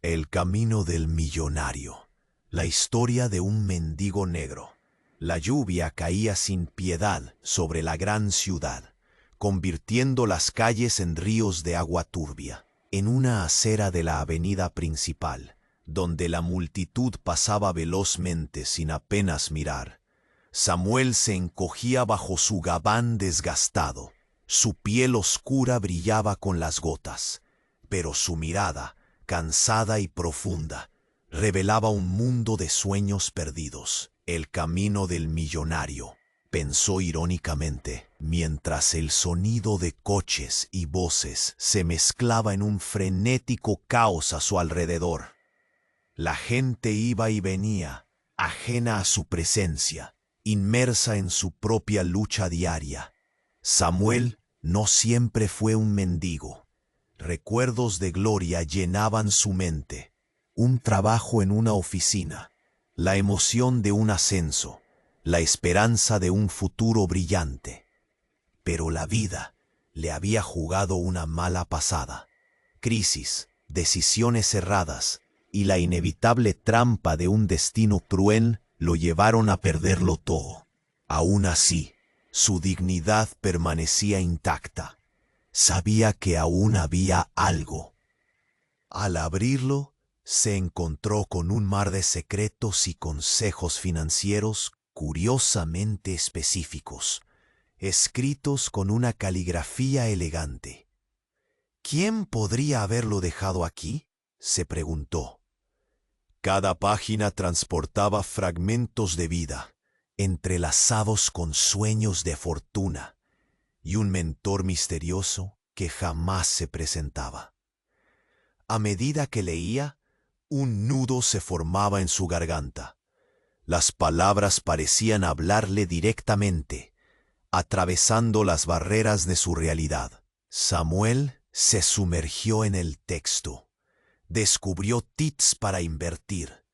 El camino del millonario. La historia de un mendigo negro. La lluvia caía sin piedad sobre la gran ciudad, convirtiendo las calles en ríos de agua turbia. En una acera de la avenida principal, donde la multitud pasaba velozmente sin apenas mirar, Samuel se encogía bajo su gabán desgastado. Su piel oscura brillaba con las gotas, pero su mirada, cansada y profunda, revelaba un mundo de sueños perdidos. El camino del millonario, pensó irónicamente, mientras el sonido de coches y voces se mezclaba en un frenético caos a su alrededor. La gente iba y venía, ajena a su presencia, inmersa en su propia lucha diaria. Samuel no siempre fue un mendigo. Recuerdos de gloria llenaban su mente. Un trabajo en una oficina, la emoción de un ascenso, la esperanza de un futuro brillante. Pero la vida le había jugado una mala pasada. Crisis, decisiones erradas y la inevitable trampa de un destino cruel lo llevaron a perderlo todo. Aún así, su dignidad permanecía intacta. Sabía que aún había algo. Al abrirlo, se encontró con un mar de secretos y consejos financieros curiosamente específicos, escritos con una caligrafía elegante. ¿Quién podría haberlo dejado aquí?, se preguntó. Cada página transportaba fragmentos de vida, entrelazados con sueños de fortuna, y un mentor misterioso que jamás se presentaba. A medida que leía, un nudo se formaba en su garganta. Las palabras parecían hablarle directamente, atravesando las barreras de su realidad. Samuel se sumergió en el texto. Descubrió tips para invertir,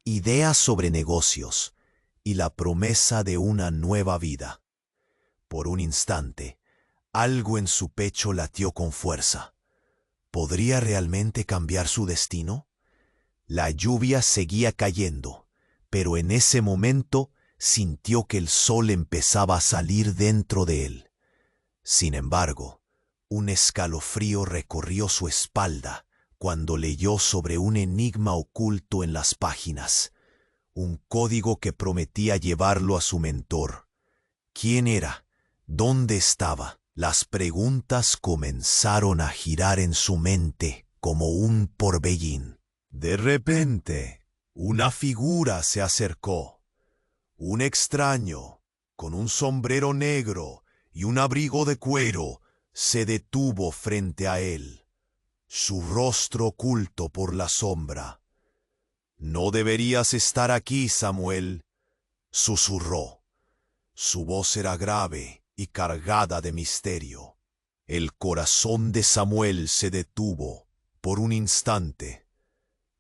ideas sobre negocios y la promesa de una nueva vida. Por un instante, algo en su pecho latió con fuerza. ¿Podría realmente cambiar su destino? La lluvia seguía cayendo, pero en ese momento sintió que el sol empezaba a salir dentro de él. Sin embargo, un escalofrío recorrió su espalda cuando leyó sobre un enigma oculto en las páginas, un código que prometía llevarlo a su mentor. ¿Quién era? ¿Dónde estaba? Las preguntas comenzaron a girar en su mente como un torbellino. De repente, una figura se acercó. Un extraño, con un sombrero negro y un abrigo de cuero, se detuvo frente a él, su rostro oculto por la sombra. «No deberías estar aquí, Samuel», susurró. Su voz era grave y cargada de misterio. El corazón de Samuel se detuvo por un instante.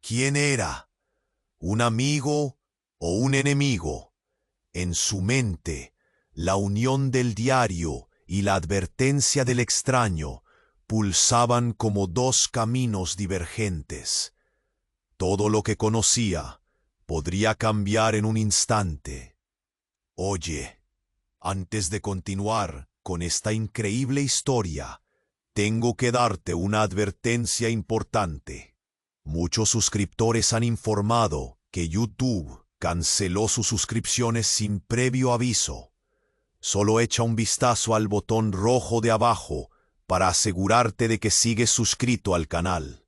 ¿Quién era? ¿Un amigo o un enemigo? En su mente, la unión del diario y la advertencia del extraño pulsaban como dos caminos divergentes. Todo lo que conocía podría cambiar en un instante. Oye, antes de continuar con esta increíble historia, tengo que darte una advertencia importante. Muchos suscriptores han informado que YouTube canceló sus suscripciones sin previo aviso. Solo echa un vistazo al botón rojo de abajo para asegurarte de que sigues suscrito al canal.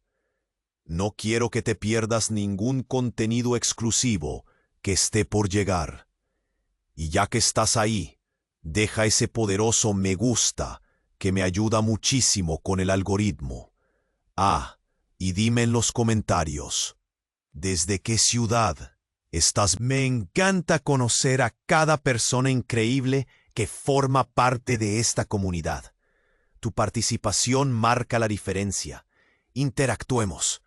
No quiero que te pierdas ningún contenido exclusivo que esté por llegar. Y ya que estás ahí, deja ese poderoso me gusta que me ayuda muchísimo con el algoritmo. Y dime en los comentarios, ¿desde qué ciudad estás? Me encanta conocer a cada persona increíble que forma parte de esta comunidad. Tu participación marca la diferencia. Interactuemos.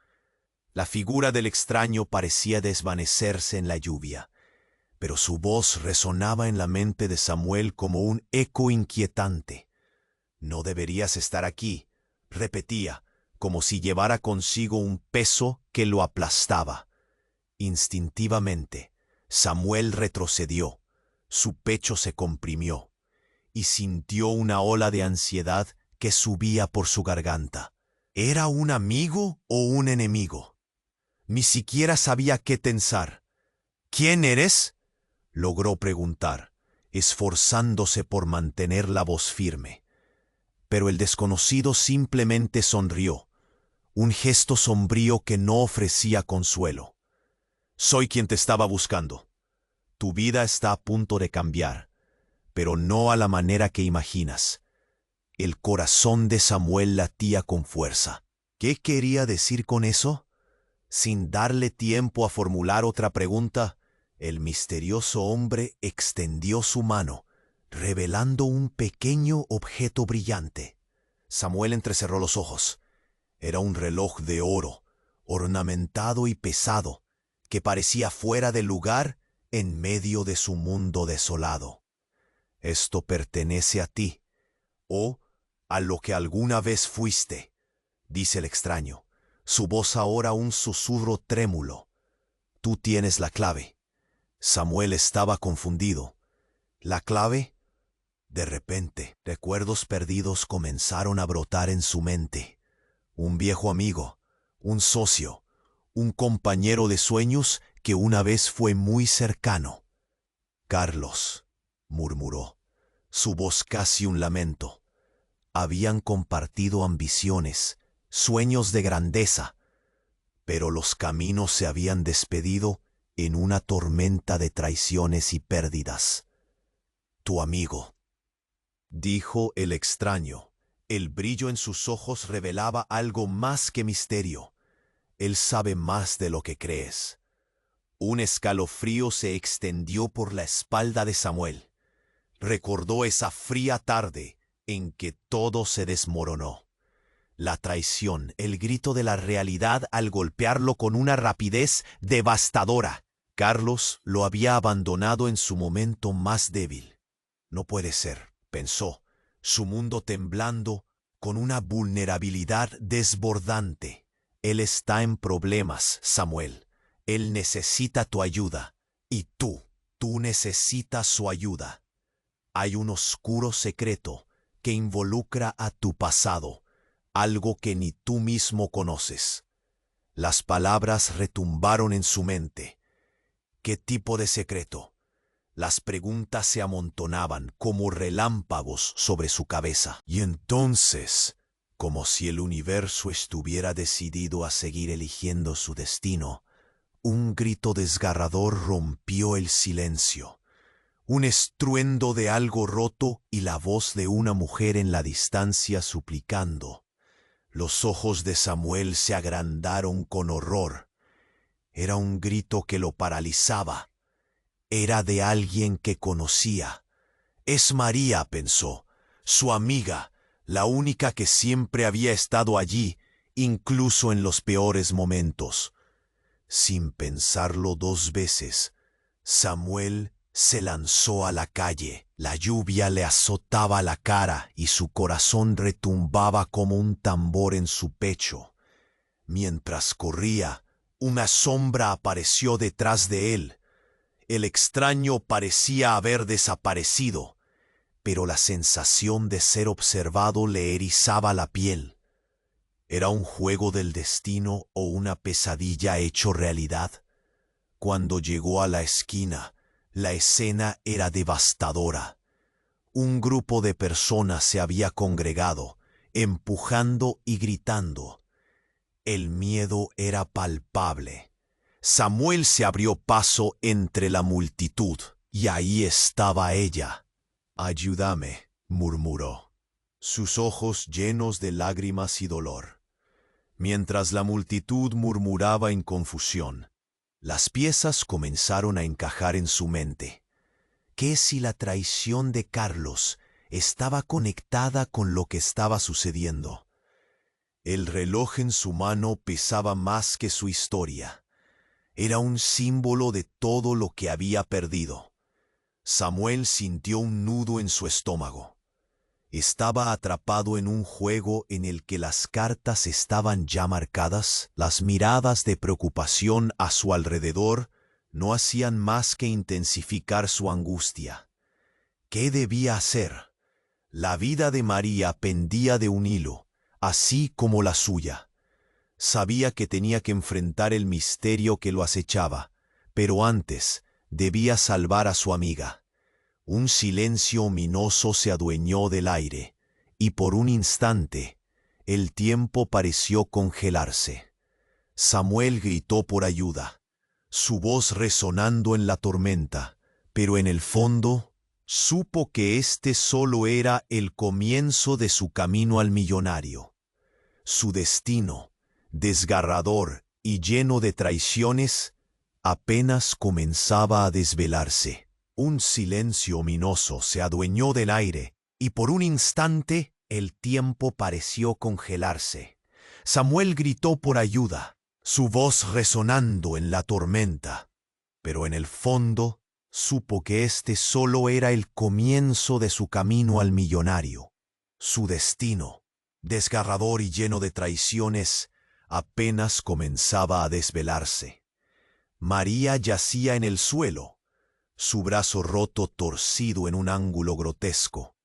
La figura del extraño parecía desvanecerse en la lluvia, pero su voz resonaba en la mente de Samuel como un eco inquietante. «No deberías estar aquí», repetía, como si llevara consigo un peso que lo aplastaba. Instintivamente, Samuel retrocedió, su pecho se comprimió, y sintió una ola de ansiedad que subía por su garganta. ¿Era un amigo o un enemigo? Ni siquiera sabía qué pensar. ¿Quién eres?, logró preguntar, esforzándose por mantener la voz firme. Pero el desconocido simplemente sonrió, un gesto sombrío que no ofrecía consuelo. Soy quien te estaba buscando. Tu vida está a punto de cambiar, pero no a la manera que imaginas. El corazón de Samuel latía con fuerza. ¿Qué quería decir con eso? Sin darle tiempo a formular otra pregunta, el misterioso hombre extendió su mano, revelando un pequeño objeto brillante. Samuel entrecerró los ojos. Era un reloj de oro, ornamentado y pesado, que parecía fuera de lugar en medio de su mundo desolado. Esto pertenece a ti, o a lo que alguna vez fuiste, dice el extraño, su voz ahora un susurro trémulo. Tú tienes la clave. Samuel estaba confundido. ¿La clave? De repente, recuerdos perdidos comenzaron a brotar en su mente. Un viejo amigo, un socio, un compañero de sueños que una vez fue muy cercano. Carlos, murmuró, su voz casi un lamento. Habían compartido ambiciones, sueños de grandeza, pero los caminos se habían despedido en una tormenta de traiciones y pérdidas. Tu amigo, dijo el extraño. El brillo en sus ojos revelaba algo más que misterio. Él sabe más de lo que crees. Un escalofrío se extendió por la espalda de Samuel. Recordó esa fría tarde en que todo se desmoronó. La traición, el grito de la realidad al golpearlo con una rapidez devastadora. Carlos lo había abandonado en su momento más débil. No puede ser, pensó, su mundo temblando con una vulnerabilidad desbordante. Él está en problemas, Samuel. Él necesita tu ayuda. Y tú necesitas su ayuda. Hay un oscuro secreto que involucra a tu pasado, algo que ni tú mismo conoces. Las palabras retumbaron en su mente. ¿Qué tipo de secreto? Las preguntas se amontonaban como relámpagos sobre su cabeza. Y entonces, como si el universo estuviera decidido a seguir eligiendo su destino, un grito desgarrador rompió el silencio. Un estruendo de algo roto y la voz de una mujer en la distancia suplicando. Los ojos de Samuel se agrandaron con horror. Era un grito que lo paralizaba. Era de alguien que conocía. Es María, pensó, su amiga, la única que siempre había estado allí, incluso en los peores momentos. Sin pensarlo dos veces, Samuel se lanzó a la calle. La lluvia le azotaba la cara y su corazón retumbaba como un tambor en su pecho. Mientras corría, una sombra apareció detrás de él. El extraño parecía haber desaparecido, pero la sensación de ser observado le erizaba la piel. ¿Era un juego del destino o una pesadilla hecho realidad? Cuando llegó a la esquina, la escena era devastadora. Un grupo de personas se había congregado, empujando y gritando. El miedo era palpable. Samuel se abrió paso entre la multitud, y ahí estaba ella. «Ayúdame», murmuró, sus ojos llenos de lágrimas y dolor. Mientras la multitud murmuraba en confusión, las piezas comenzaron a encajar en su mente. ¿Qué si la traición de Carlos estaba conectada con lo que estaba sucediendo? El reloj en su mano pesaba más que su historia. Era un símbolo de todo lo que había perdido. Samuel sintió un nudo en su estómago. Estaba atrapado en un juego en el que las cartas estaban ya marcadas. Las miradas de preocupación a su alrededor no hacían más que intensificar su angustia. ¿Qué debía hacer? La vida de María pendía de un hilo, así como la suya. Sabía que tenía que enfrentar el misterio que lo acechaba, pero antes debía salvar a su amiga. Un silencio ominoso se adueñó del aire, y por un instante el tiempo pareció congelarse. Samuel gritó por ayuda, su voz resonando en la tormenta, pero en el fondo supo que este solo era el comienzo de su camino al millonario. Su destino, desgarrador y lleno de traiciones, apenas comenzaba a desvelarse. Un silencio ominoso se adueñó del aire, y por un instante el tiempo pareció congelarse. Samuel gritó por ayuda, su voz resonando en la tormenta, pero en el fondo supo que este solo era el comienzo de su camino al millonario. Su destino, desgarrador y lleno de traiciones, apenas comenzaba a desvelarse. María yacía en el suelo, su brazo roto torcido en un ángulo grotesco,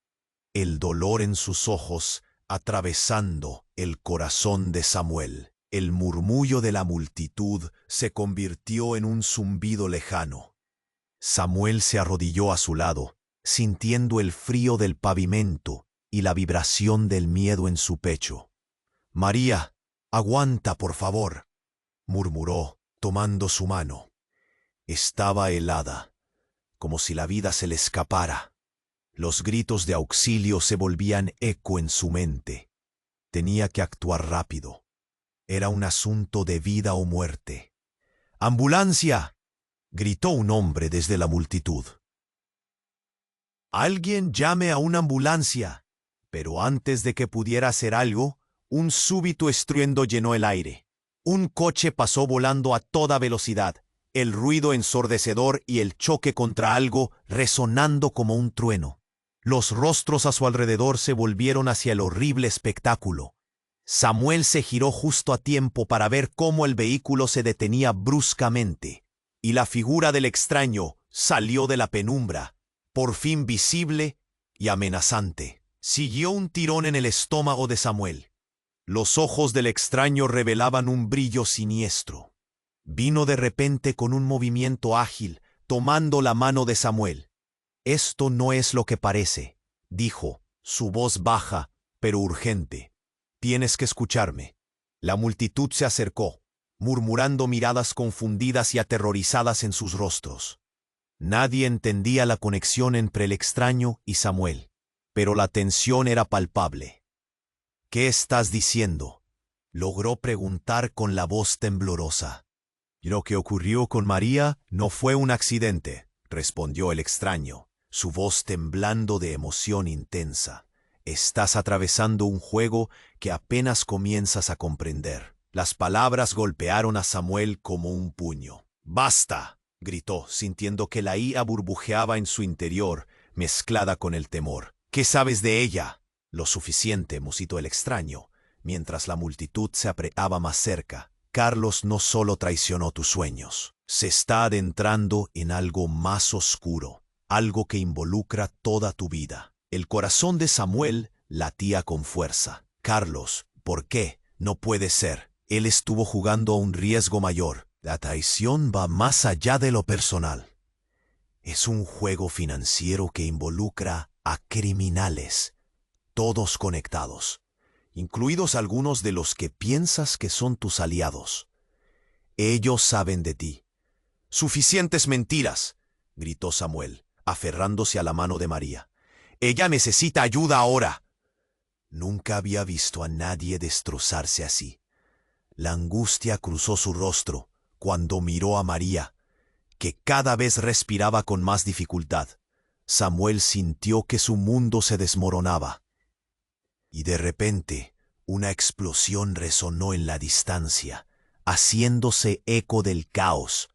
el dolor en sus ojos atravesando el corazón de Samuel. El murmullo de la multitud se convirtió en un zumbido lejano. Samuel se arrodilló a su lado, sintiendo el frío del pavimento y la vibración del miedo en su pecho. «María, aguanta, por favor», murmuró, tomando su mano. Estaba helada, como si la vida se le escapara. Los gritos de auxilio se volvían eco en su mente. Tenía que actuar rápido. Era un asunto de vida o muerte. «¡Ambulancia!», gritó un hombre desde la multitud. «¡Alguien llame a una ambulancia!». Pero antes de que pudiera hacer algo, un súbito estruendo llenó el aire. Un coche pasó volando a toda velocidad, el ruido ensordecedor y el choque contra algo resonando como un trueno. Los rostros a su alrededor se volvieron hacia el horrible espectáculo. Samuel se giró justo a tiempo para ver cómo el vehículo se detenía bruscamente, y la figura del extraño salió de la penumbra, por fin visible y amenazante. Siguió un tirón en el estómago de Samuel. Los ojos del extraño revelaban un brillo siniestro. Vino de repente con un movimiento ágil, tomando la mano de Samuel. «Esto no es lo que parece», dijo, su voz baja, pero urgente. «Tienes que escucharme». La multitud se acercó, murmurando miradas confundidas y aterrorizadas en sus rostros. Nadie entendía la conexión entre el extraño y Samuel, pero la tensión era palpable. «¿Qué estás diciendo?», logró preguntar con la voz temblorosa. «Lo que ocurrió con María no fue un accidente», respondió el extraño, su voz temblando de emoción intensa. «Estás atravesando un juego que apenas comienzas a comprender». Las palabras golpearon a Samuel como un puño. «¡Basta!», gritó, sintiendo que la ira burbujeaba en su interior, mezclada con el temor. «¿Qué sabes de ella?». «Lo suficiente», musitó el extraño, mientras la multitud se apretaba más cerca. «Carlos no solo traicionó tus sueños, se está adentrando en algo más oscuro, algo que involucra toda tu vida». El corazón de Samuel latía con fuerza. «Carlos, ¿por qué? No puede ser. Él estuvo jugando a un riesgo mayor. La traición va más allá de lo personal. Es un juego financiero que involucra a criminales, todos conectados, incluidos algunos de los que piensas que son tus aliados. Ellos saben de ti». «¡Suficientes mentiras!», gritó Samuel, aferrándose a la mano de María. «Ella necesita ayuda ahora». Nunca había visto a nadie destrozarse así. La angustia cruzó su rostro cuando miró a María, que cada vez respiraba con más dificultad. Samuel sintió que su mundo se desmoronaba. Y de repente, una explosión resonó en la distancia, haciéndose eco del caos.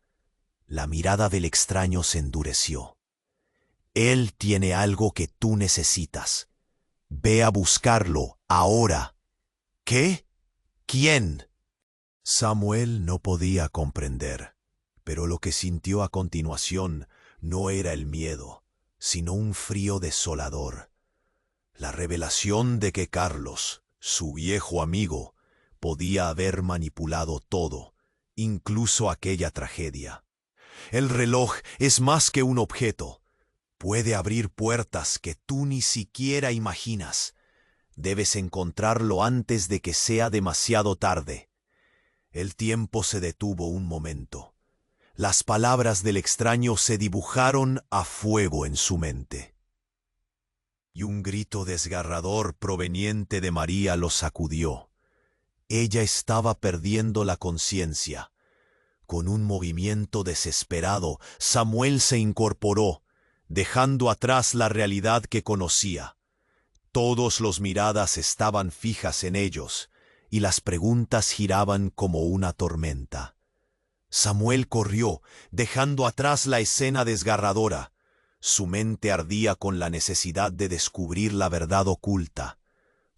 La mirada del extraño se endureció. «Él tiene algo que tú necesitas. Ve a buscarlo, ahora. ¿Qué? ¿Quién? Samuel no podía comprender, pero lo que sintió a continuación no era el miedo, sino un frío desolador. La revelación de que Carlos, su viejo amigo, podía haber manipulado todo, incluso aquella tragedia. El reloj es más que un objeto. Puede abrir puertas que tú ni siquiera imaginas. Debes encontrarlo antes de que sea demasiado tarde. El tiempo se detuvo un momento. Las palabras del extraño se dibujaron a fuego en su mente. Y un grito desgarrador proveniente de María lo sacudió. Ella estaba perdiendo la conciencia. Con un movimiento desesperado, Samuel se incorporó, dejando atrás la realidad que conocía. Todos los miradas estaban fijas en ellos, y las preguntas giraban como una tormenta. Samuel corrió, dejando atrás la escena desgarradora. Su mente ardía con la necesidad de descubrir la verdad oculta.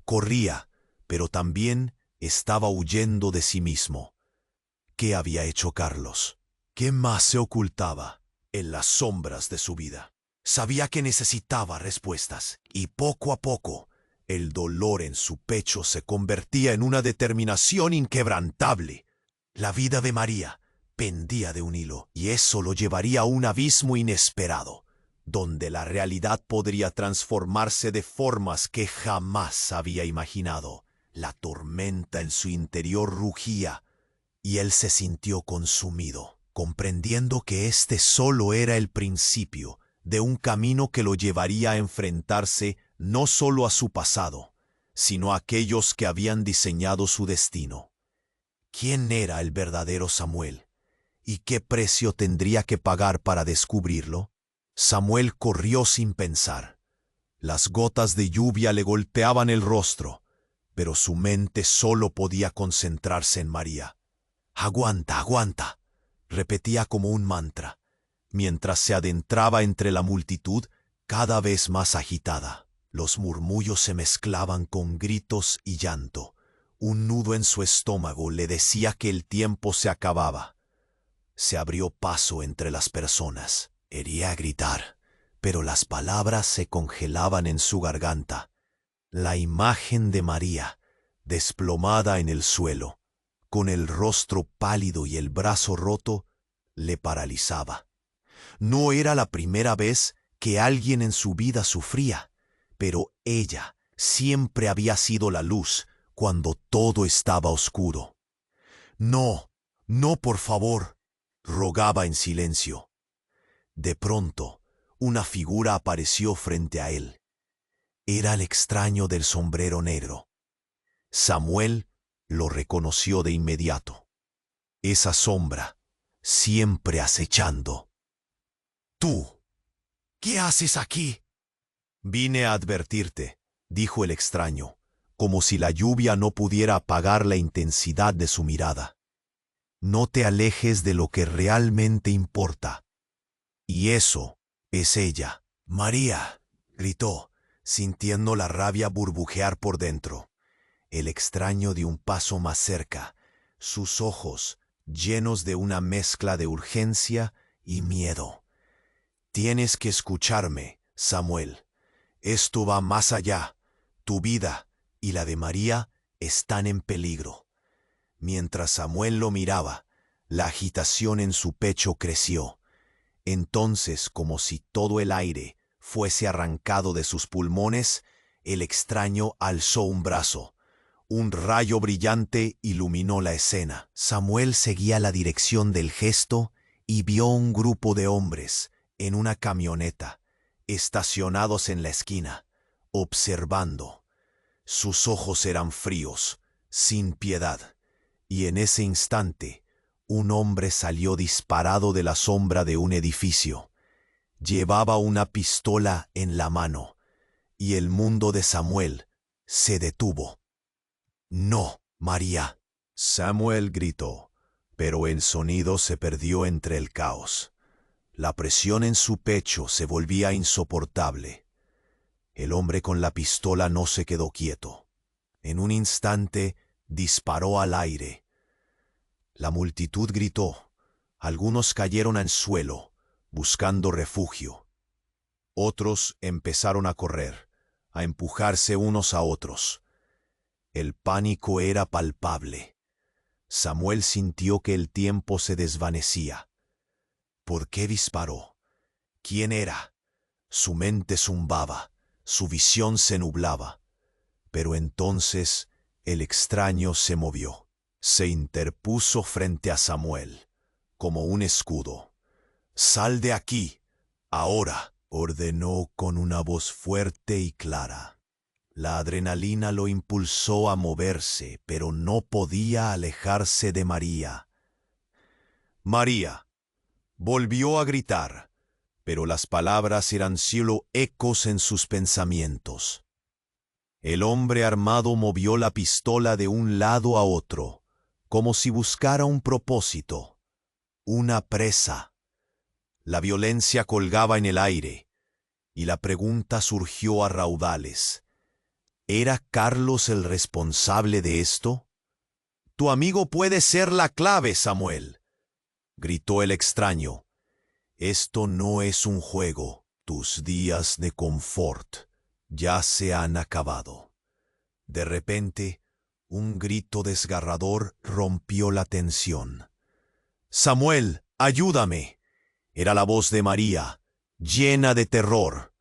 Corría, pero también estaba huyendo de sí mismo. ¿Qué había hecho Carlos? ¿Qué más se ocultaba en las sombras de su vida? Sabía que necesitaba respuestas, y poco a poco, el dolor en su pecho se convertía en una determinación inquebrantable. La vida de María pendía de un hilo, y eso lo llevaría a un abismo inesperado, donde la realidad podría transformarse de formas que jamás había imaginado. La tormenta en su interior rugía, y él se sintió consumido, comprendiendo que este solo era el principio de un camino que lo llevaría a enfrentarse no solo a su pasado, sino a aquellos que habían diseñado su destino. ¿Quién era el verdadero Samuel? ¿Y qué precio tendría que pagar para descubrirlo? Samuel corrió sin pensar. Las gotas de lluvia le golpeaban el rostro, pero su mente solo podía concentrarse en María. «Aguanta, aguanta», repetía como un mantra, mientras se adentraba entre la multitud cada vez más agitada. Los murmullos se mezclaban con gritos y llanto. Un nudo en su estómago le decía que el tiempo se acababa. Se abrió paso entre las personas. Quería gritar, pero las palabras se congelaban en su garganta. La imagen de María, desplomada en el suelo, con el rostro pálido y el brazo roto, le paralizaba. No era la primera vez que alguien en su vida sufría, pero ella siempre había sido la luz cuando todo estaba oscuro. «No, no, por favor», rogaba en silencio. De pronto, una figura apareció frente a él. Era el extraño del sombrero negro. Samuel lo reconoció de inmediato. Esa sombra, siempre acechando. «¿Tú? ¿Qué haces aquí?» «Vine a advertirte», dijo el extraño, como si la lluvia no pudiera apagar la intensidad de su mirada. «No te alejes de lo que realmente importa». Y eso es ella. «María», gritó, sintiendo la rabia burbujear por dentro. El extraño dio un paso más cerca, sus ojos llenos de una mezcla de urgencia y miedo. «Tienes que escucharme, Samuel. Esto va más allá. Tu vida y la de María están en peligro». Mientras Samuel lo miraba, la agitación en su pecho creció. Entonces, como si todo el aire fuese arrancado de sus pulmones, el extraño alzó un brazo. Un rayo brillante iluminó la escena. Samuel seguía la dirección del gesto y vio un grupo de hombres en una camioneta, estacionados en la esquina, observando. Sus ojos eran fríos, sin piedad, y en ese instante un hombre salió disparado de la sombra de un edificio. Llevaba una pistola en la mano, y el mundo de Samuel se detuvo. «No, María», Samuel gritó, pero el sonido se perdió entre el caos. La presión en su pecho se volvía insoportable. El hombre con la pistola no se quedó quieto. En un instante disparó al aire. La multitud gritó. Algunos cayeron al suelo, buscando refugio. Otros empezaron a correr, a empujarse unos a otros. El pánico era palpable. Samuel sintió que el tiempo se desvanecía. ¿Por qué disparó? ¿Quién era? Su mente zumbaba, su visión se nublaba. Pero entonces el extraño se movió. Se interpuso frente a Samuel, como un escudo. «Sal de aquí, ahora», ordenó con una voz fuerte y clara. La adrenalina lo impulsó a moverse, pero no podía alejarse de María. «María», volvió a gritar, pero las palabras eran solo ecos en sus pensamientos. El hombre armado movió la pistola de un lado a otro, como si buscara un propósito, una presa. La violencia colgaba en el aire, y la pregunta surgió a raudales. ¿Era Carlos el responsable de esto? «Tu amigo puede ser la clave, Samuel», gritó el extraño. «Esto no es un juego. Tus días de confort ya se han acabado». De repente, un grito desgarrador rompió la tensión. «Samuel, ayúdame». Era la voz de María, llena de terror.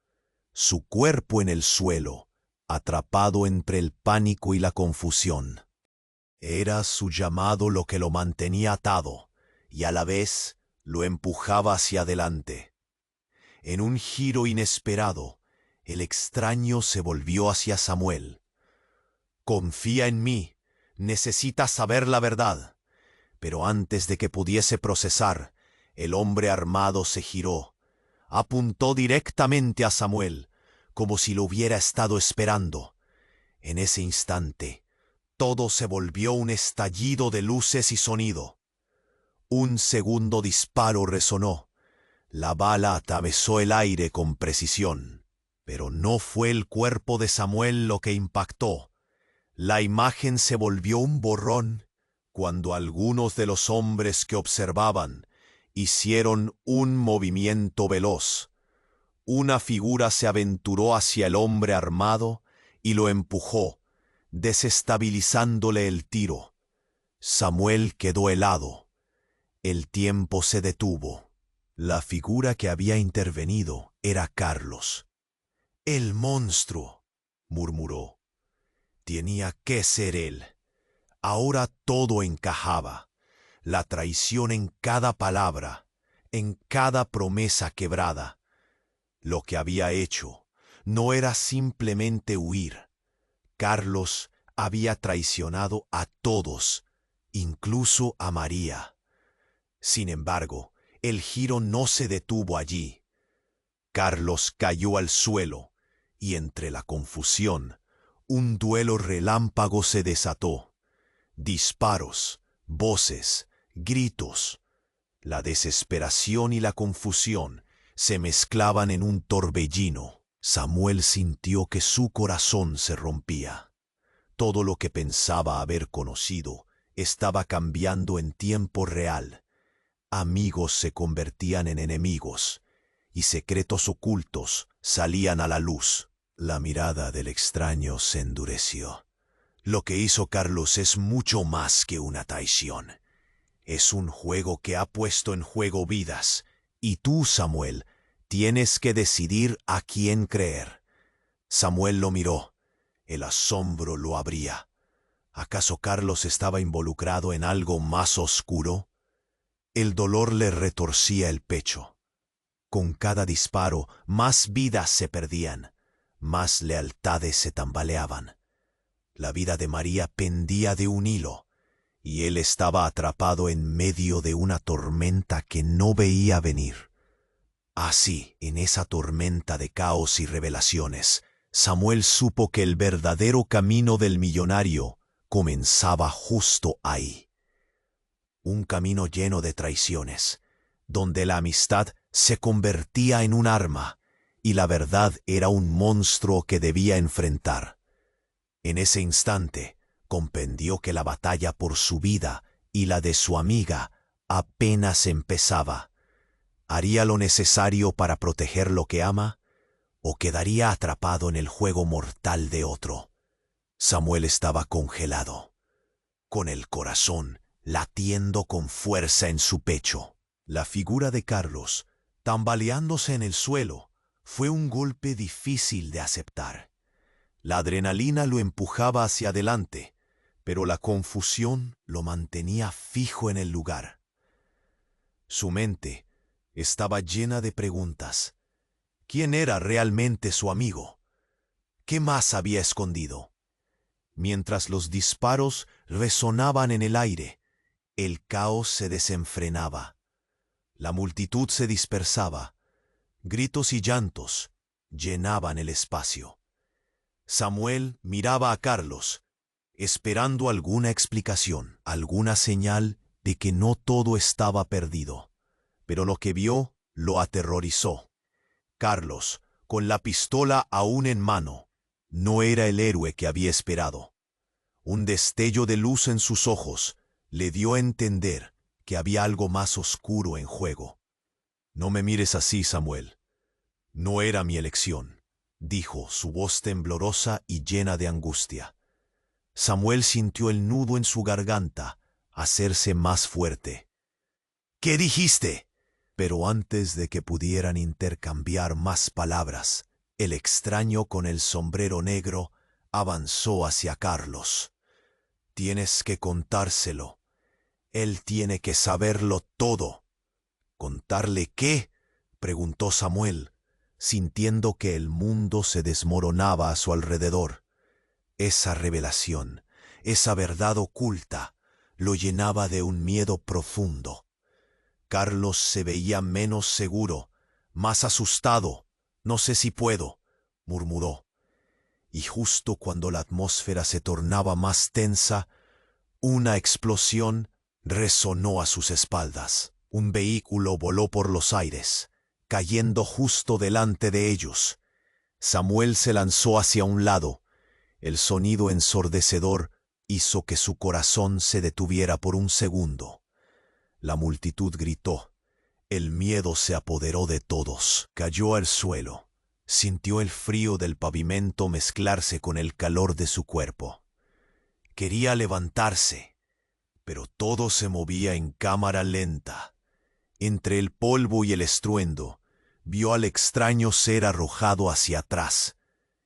Su cuerpo en el suelo, atrapado entre el pánico y la confusión. Era su llamado lo que lo mantenía atado, y a la vez lo empujaba hacia adelante. En un giro inesperado, el extraño se volvió hacia Samuel. «Confía en mí, necesitas saber la verdad». Pero antes de que pudiese procesar, el hombre armado se giró. Apuntó directamente a Samuel, como si lo hubiera estado esperando. En ese instante, todo se volvió un estallido de luces y sonido. Un segundo disparo resonó. La bala atravesó el aire con precisión. Pero no fue el cuerpo de Samuel lo que impactó. La imagen se volvió un borrón cuando algunos de los hombres que observaban hicieron un movimiento veloz. Una figura se aventuró hacia el hombre armado y lo empujó, desestabilizándole el tiro. Samuel quedó helado. El tiempo se detuvo. La figura que había intervenido era Carlos. «El monstruo», murmuró. Tenía que ser él. Ahora todo encajaba. La traición en cada palabra, en cada promesa quebrada. Lo que había hecho no era simplemente huir. Carlos había traicionado a todos, incluso a María. Sin embargo, el giro no se detuvo allí. Carlos cayó al suelo, y entre la confusión, un duelo relámpago se desató. Disparos, voces, gritos. La desesperación y la confusión se mezclaban en un torbellino. Samuel sintió que su corazón se rompía. Todo lo que pensaba haber conocido estaba cambiando en tiempo real. Amigos se convertían en enemigos, y secretos ocultos salían a la luz. La mirada del extraño se endureció. Lo que hizo Carlos es mucho más que una traición. Es un juego que ha puesto en juego vidas, y tú, Samuel, tienes que decidir a quién creer. Samuel lo miró. El asombro lo abría. ¿Acaso Carlos estaba involucrado en algo más oscuro? El dolor le retorcía el pecho. Con cada disparo, más vidas se perdían, más lealtades se tambaleaban. La vida de María pendía de un hilo, y él estaba atrapado en medio de una tormenta que no veía venir. Así, en esa tormenta de caos y revelaciones, Samuel supo que el verdadero camino del millonario comenzaba justo ahí. Un camino lleno de traiciones, donde la amistad se convertía en un arma y la verdad era un monstruo que debía enfrentar. En ese instante, comprendió que la batalla por su vida y la de su amiga apenas empezaba. ¿Haría lo necesario para proteger lo que ama? ¿O quedaría atrapado en el juego mortal de otro? Samuel estaba congelado, con el corazón latiendo con fuerza en su pecho. La figura de Carlos, tambaleándose en el suelo, fue un golpe difícil de aceptar. La adrenalina lo empujaba hacia adelante, pero la confusión lo mantenía fijo en el lugar. Su mente estaba llena de preguntas. ¿Quién era realmente su amigo? ¿Qué más había escondido? Mientras los disparos resonaban en el aire, el caos se desenfrenaba. La multitud se dispersaba. Gritos y llantos llenaban el espacio. Samuel miraba a Carlos, esperando alguna explicación, alguna señal de que no todo estaba perdido. Pero lo que vio lo aterrorizó. Carlos, con la pistola aún en mano, no era el héroe que había esperado. Un destello de luz en sus ojos le dio a entender que había algo más oscuro en juego. «No me mires así, Samuel. No era mi elección», dijo, su voz temblorosa y llena de angustia. Samuel sintió el nudo en su garganta hacerse más fuerte. «¿Qué dijiste?». Pero antes de que pudieran intercambiar más palabras, el extraño con el sombrero negro avanzó hacia Carlos. «Tienes que contárselo. Él tiene que saberlo todo». «¿Contarle qué?», preguntó Samuel, sintiendo que el mundo se desmoronaba a su alrededor. Esa revelación, esa verdad oculta, lo llenaba de un miedo profundo. Carlos se veía menos seguro, más asustado. «No sé si puedo», murmuró. Y justo cuando la atmósfera se tornaba más tensa, una explosión resonó a sus espaldas. Un vehículo voló por los aires, cayendo justo delante de ellos. Samuel se lanzó hacia un lado. El sonido ensordecedor hizo que su corazón se detuviera por un segundo. La multitud gritó. El miedo se apoderó de todos. Cayó al suelo. Sintió el frío del pavimento mezclarse con el calor de su cuerpo. Quería levantarse, pero todo se movía en cámara lenta. Entre el polvo y el estruendo, vio al extraño ser arrojado hacia atrás,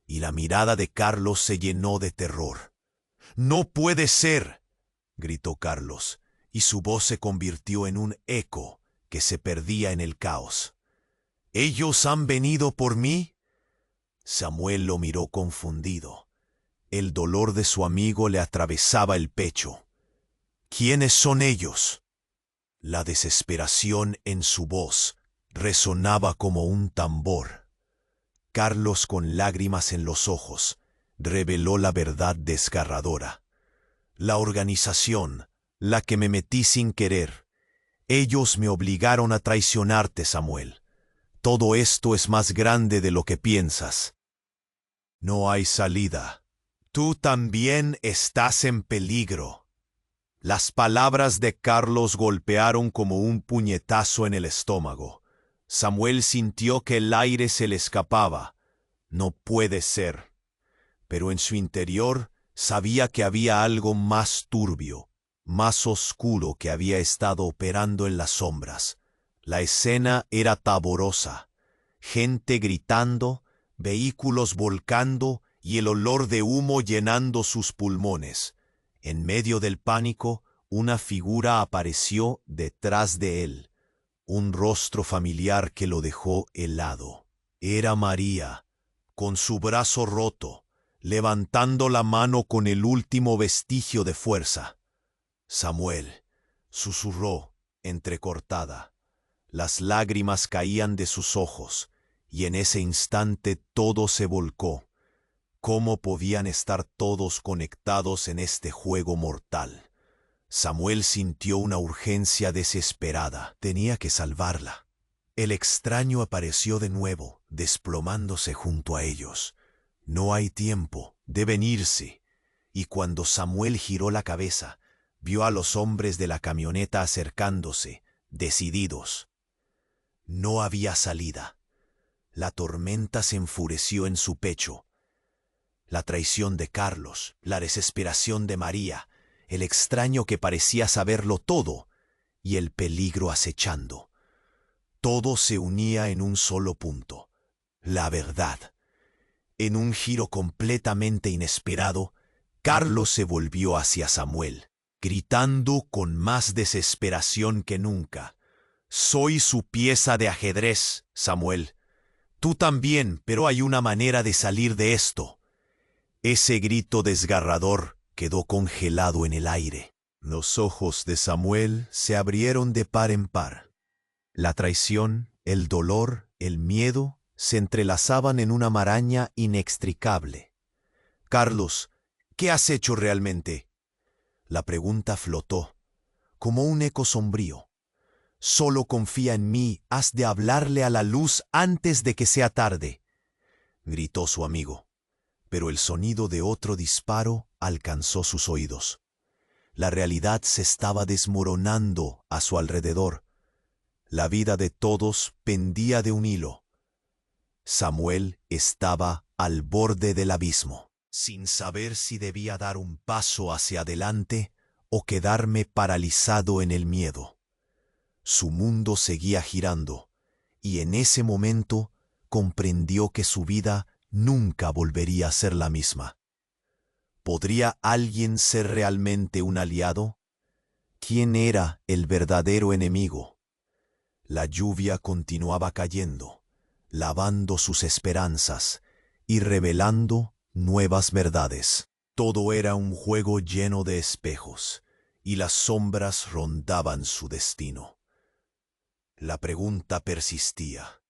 y la mirada de Carlos se llenó de terror. «¡No puede ser!», gritó Carlos, y su voz se convirtió en un eco que se perdía en el caos. «¿Ellos han venido por mí?». Samuel lo miró confundido. El dolor de su amigo le atravesaba el pecho. «¿Quiénes son ellos?». La desesperación en su voz resonaba como un tambor. Carlos, con lágrimas en los ojos, reveló la verdad desgarradora. «La organización, la que me metí sin querer. Ellos me obligaron a traicionarte, Samuel. Todo esto es más grande de lo que piensas. No hay salida. Tú también estás en peligro». Las palabras de Carlos golpearon como un puñetazo en el estómago. Samuel sintió que el aire se le escapaba. No puede ser. Pero en su interior sabía que había algo más turbio, más oscuro que había estado operando en las sombras. La escena era pavorosa. Gente gritando, vehículos volcando y el olor de humo llenando sus pulmones. En medio del pánico, una figura apareció detrás de él, un rostro familiar que lo dejó helado. Era María, con su brazo roto, levantando la mano con el último vestigio de fuerza. «Samuel», susurró, entrecortada. Las lágrimas caían de sus ojos, y en ese instante todo se volcó. ¿Cómo podían estar todos conectados en este juego mortal? Samuel sintió una urgencia desesperada. Tenía que salvarla. El extraño apareció de nuevo, desplomándose junto a ellos. No hay tiempo, deben irse. Y cuando Samuel giró la cabeza, vio a los hombres de la camioneta acercándose, decididos. No había salida. La tormenta se enfureció en su pecho. La traición de Carlos, la desesperación de María, el extraño que parecía saberlo todo, y el peligro acechando. Todo se unía en un solo punto, la verdad. En un giro completamente inesperado, Carlos se volvió hacia Samuel, gritando con más desesperación que nunca. «Soy su pieza de ajedrez, Samuel. Tú también, pero hay una manera de salir de esto». Ese grito desgarrador quedó congelado en el aire. Los ojos de Samuel se abrieron de par en par. La traición, el dolor, el miedo se entrelazaban en una maraña inextricable. «Carlos, ¿qué has hecho realmente?». La pregunta flotó, como un eco sombrío. «Solo confía en mí, has de hablarle a la luz antes de que sea tarde», gritó su amigo. Pero el sonido de otro disparo alcanzó sus oídos. La realidad se estaba desmoronando a su alrededor. La vida de todos pendía de un hilo. Samuel estaba al borde del abismo, sin saber si debía dar un paso hacia adelante o quedarme paralizado en el miedo. Su mundo seguía girando, y en ese momento comprendió que su vida nunca volvería a ser la misma. ¿Podría alguien ser realmente un aliado? ¿Quién era el verdadero enemigo? La lluvia continuaba cayendo, lavando sus esperanzas y revelando nuevas verdades. Todo era un juego lleno de espejos, y las sombras rondaban su destino. La pregunta persistía.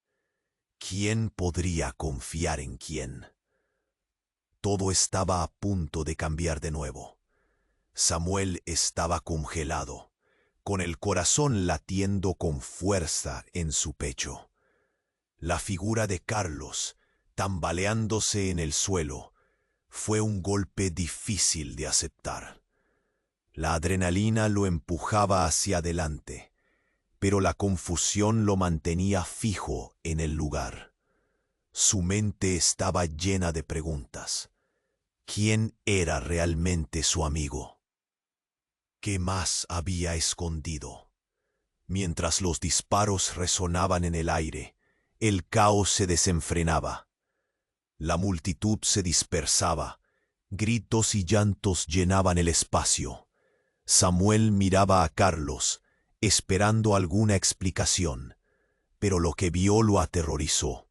¿Quién podría confiar en quién? Todo estaba a punto de cambiar de nuevo. Samuel estaba congelado, con el corazón latiendo con fuerza en su pecho. La figura de Carlos, tambaleándose en el suelo, fue un golpe difícil de aceptar. La adrenalina lo empujaba hacia adelante, pero la confusión lo mantenía fijo en el lugar. Su mente estaba llena de preguntas. ¿Quién era realmente su amigo? ¿Qué más había escondido? Mientras los disparos resonaban en el aire, el caos se desenfrenaba. La multitud se dispersaba, gritos y llantos llenaban el espacio. Samuel miraba a Carlos, esperando alguna explicación, pero lo que vio lo aterrorizó.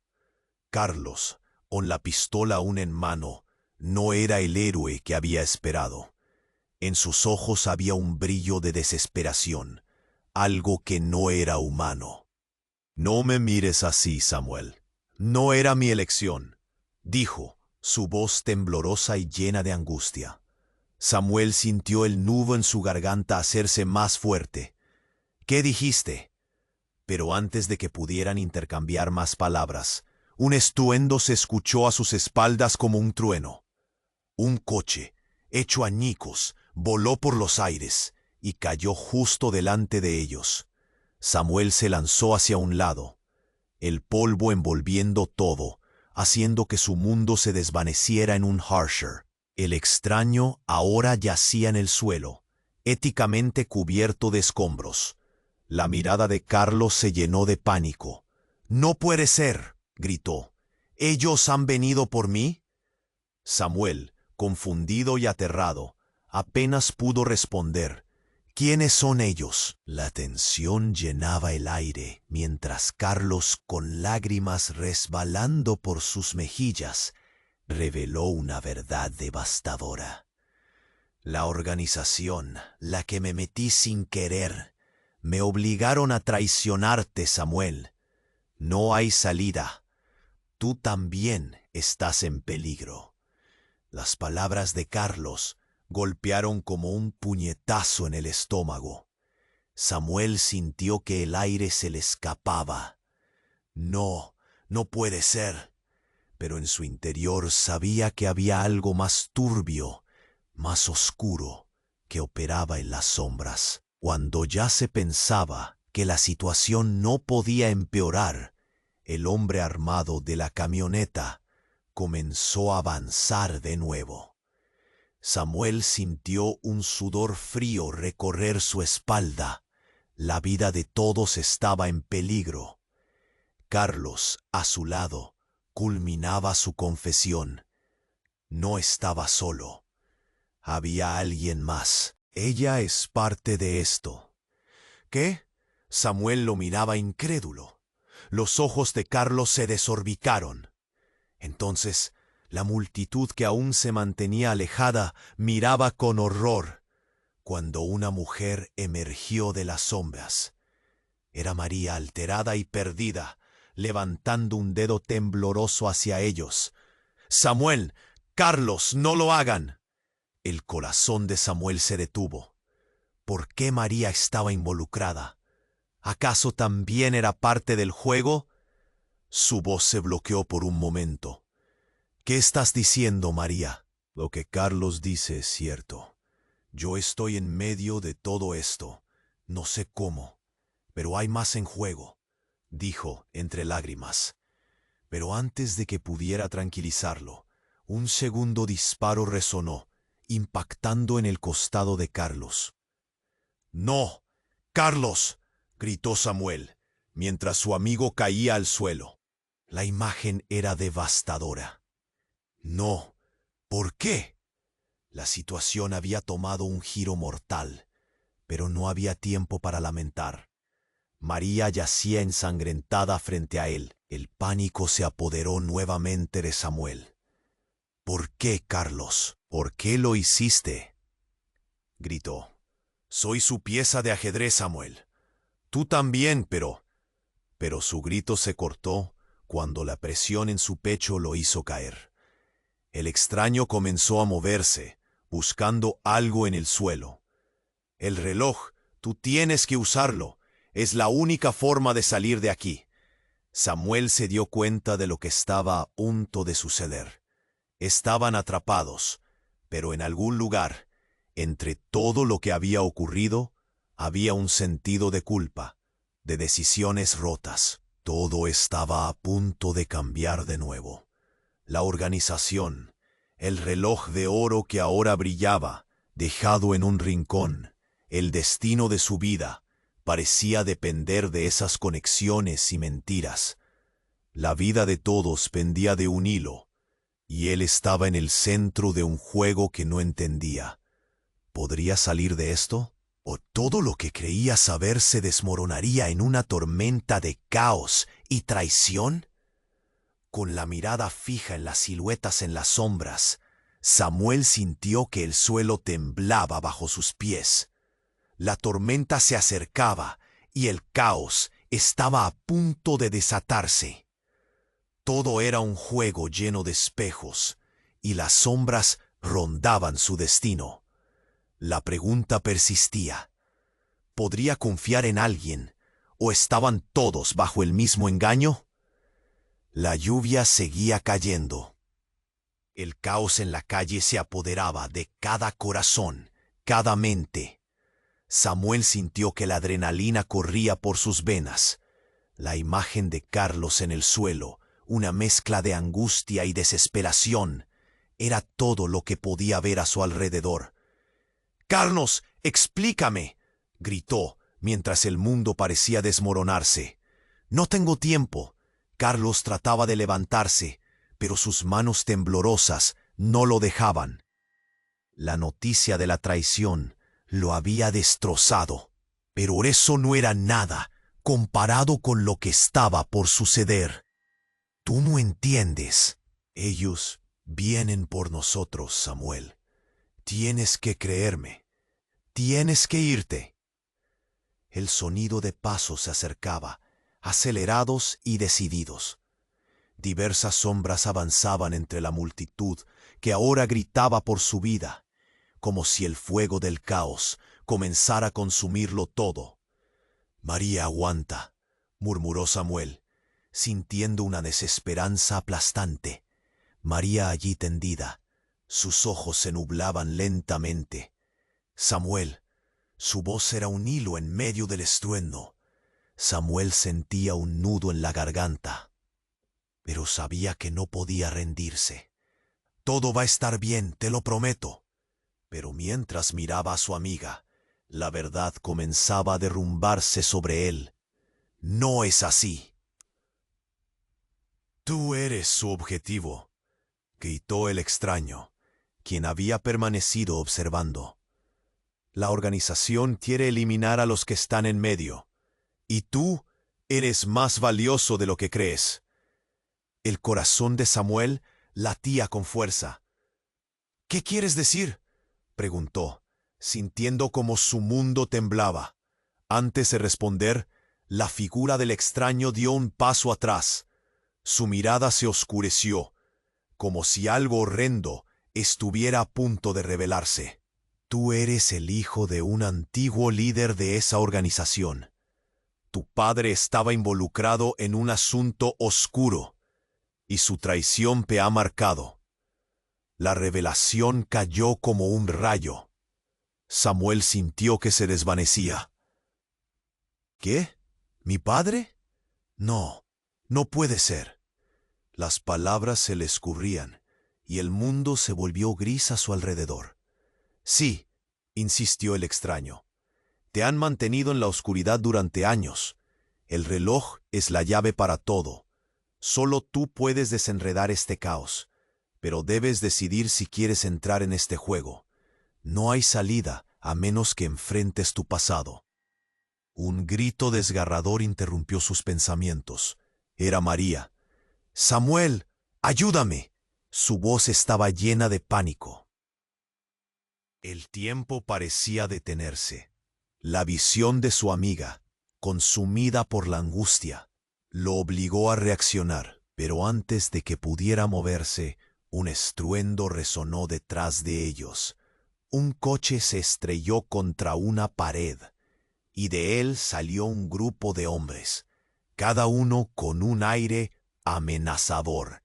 Carlos, con la pistola aún en mano, no era el héroe que había esperado. En sus ojos había un brillo de desesperación, algo que no era humano. «No me mires así, Samuel. No era mi elección», dijo, su voz temblorosa y llena de angustia. Samuel sintió el nudo en su garganta hacerse más fuerte. «¿Qué dijiste?». Pero antes de que pudieran intercambiar más palabras, un estruendo se escuchó a sus espaldas como un trueno. Un coche, hecho añicos, voló por los aires y cayó justo delante de ellos. Samuel se lanzó hacia un lado, el polvo envolviendo todo, haciendo que su mundo se desvaneciera en un harsher. El extraño ahora yacía en el suelo, éticamente cubierto de escombros. La mirada de Carlos se llenó de pánico. «¡No puede ser!», gritó. «¿Ellos han venido por mí?». Samuel, confundido y aterrado, apenas pudo responder. «¿Quiénes son ellos?». La tensión llenaba el aire, mientras Carlos, con lágrimas resbalando por sus mejillas, reveló una verdad devastadora. «La organización, la que me metí sin querer, me obligaron a traicionarte, Samuel. No hay salida. Tú también estás en peligro». Las palabras de Carlos golpearon como un puñetazo en el estómago. Samuel sintió que el aire se le escapaba. No, no puede ser. Pero en su interior sabía que había algo más turbio, más oscuro, que operaba en las sombras. Cuando ya se pensaba que la situación no podía empeorar, el hombre armado de la camioneta comenzó a avanzar de nuevo. Samuel sintió un sudor frío recorrer su espalda. La vida de todos estaba en peligro. Carlos, a su lado, culminaba su confesión. No estaba solo. Había alguien más. Ella es parte de esto. ¿Qué? Samuel lo miraba incrédulo. Los ojos de Carlos se desorbicaron. Entonces, la multitud que aún se mantenía alejada miraba con horror cuando una mujer emergió de las sombras. Era María, alterada y perdida, levantando un dedo tembloroso hacia ellos. «Samuel, Carlos, no lo hagan». El corazón de Samuel se detuvo. ¿Por qué María estaba involucrada? ¿Acaso también era parte del juego? Su voz se bloqueó por un momento. «¿Qué estás diciendo, María?» «Lo que Carlos dice es cierto. Yo estoy en medio de todo esto. No sé cómo, pero hay más en juego», dijo entre lágrimas. Pero antes de que pudiera tranquilizarlo, un segundo disparo resonó, impactando en el costado de Carlos. «¡No! ¡Carlos!», gritó Samuel, mientras su amigo caía al suelo. La imagen era devastadora. «No. ¿Por qué?». La situación había tomado un giro mortal, pero no había tiempo para lamentar. María yacía ensangrentada frente a él. El pánico se apoderó nuevamente de Samuel. «¿Por qué, Carlos? ¿Por qué lo hiciste?», gritó. «Soy su pieza de ajedrez, Samuel. Tú también, pero...». Pero su grito se cortó cuando la presión en su pecho lo hizo caer. El extraño comenzó a moverse, buscando algo en el suelo. «El reloj, tú tienes que usarlo. Es la única forma de salir de aquí». Samuel se dio cuenta de lo que estaba a punto de suceder. Estaban atrapados, pero en algún lugar, entre todo lo que había ocurrido, había un sentido de culpa, de decisiones rotas. Todo estaba a punto de cambiar de nuevo. La organización, el reloj de oro que ahora brillaba, dejado en un rincón, el destino de su vida, parecía depender de esas conexiones y mentiras. La vida de todos pendía de un hilo, y él estaba en el centro de un juego que no entendía. ¿Podría salir de esto? ¿O todo lo que creía saber se desmoronaría en una tormenta de caos y traición? Con la mirada fija en las siluetas en las sombras, Samuel sintió que el suelo temblaba bajo sus pies. La tormenta se acercaba y el caos estaba a punto de desatarse. Todo era un juego lleno de espejos, y las sombras rondaban su destino. La pregunta persistía. ¿Podría confiar en alguien, o estaban todos bajo el mismo engaño? La lluvia seguía cayendo. El caos en la calle se apoderaba de cada corazón, cada mente. Samuel sintió que la adrenalina corría por sus venas. La imagen de Carlos en el suelo, una mezcla de angustia y desesperación, era todo lo que podía ver a su alrededor. «Carlos, explícame», gritó, mientras el mundo parecía desmoronarse. «No tengo tiempo». Carlos trataba de levantarse, pero sus manos temblorosas no lo dejaban. La noticia de la traición lo había destrozado, pero eso no era nada comparado con lo que estaba por suceder. «Tú no entiendes. Ellos vienen por nosotros, Samuel. Tienes que creerme. Tienes que irte». El sonido de pasos se acercaba, acelerados y decididos. Diversas sombras avanzaban entre la multitud que ahora gritaba por su vida, como si el fuego del caos comenzara a consumirlo todo. «María, aguanta», murmuró Samuel. sintiendo una desesperanza aplastante. María allí tendida, sus ojos se nublaban lentamente. Samuel, su voz era un hilo en medio del estruendo. Samuel sentía un nudo en la garganta, pero sabía que no podía rendirse. Todo va a estar bien, te lo prometo. Pero mientras miraba a su amiga, la verdad comenzaba a derrumbarse sobre él. No es así. Tú eres su objetivo, gritó el extraño, quien había permanecido observando. La organización quiere eliminar a los que están en medio, y tú eres más valioso de lo que crees. El corazón de Samuel latía con fuerza. ¿Qué quieres decir?, preguntó, sintiendo como su mundo temblaba. Antes de responder, la figura del extraño dio un paso atrás. Su mirada se oscureció, como si algo horrendo estuviera a punto de revelarse. Tú eres el hijo de un antiguo líder de esa organización. Tu padre estaba involucrado en un asunto oscuro, y su traición te ha marcado. La revelación cayó como un rayo. Samuel sintió que se desvanecía. ¿Qué? ¿Mi padre? No, no puede ser. Las palabras se le escurrían, y el mundo se volvió gris a su alrededor. Sí, insistió el extraño. Te han mantenido en la oscuridad durante años. El reloj es la llave para todo. Solo tú puedes desenredar este caos, pero debes decidir si quieres entrar en este juego. No hay salida a menos que enfrentes tu pasado. Un grito desgarrador interrumpió sus pensamientos. Era María. «¡Samuel, ayúdame!». Su voz estaba llena de pánico. El tiempo parecía detenerse. La visión de su amiga, consumida por la angustia, lo obligó a reaccionar, pero antes de que pudiera moverse, un estruendo resonó detrás de ellos. Un coche se estrelló contra una pared, y de él salió un grupo de hombres, cada uno con un aire amenazador.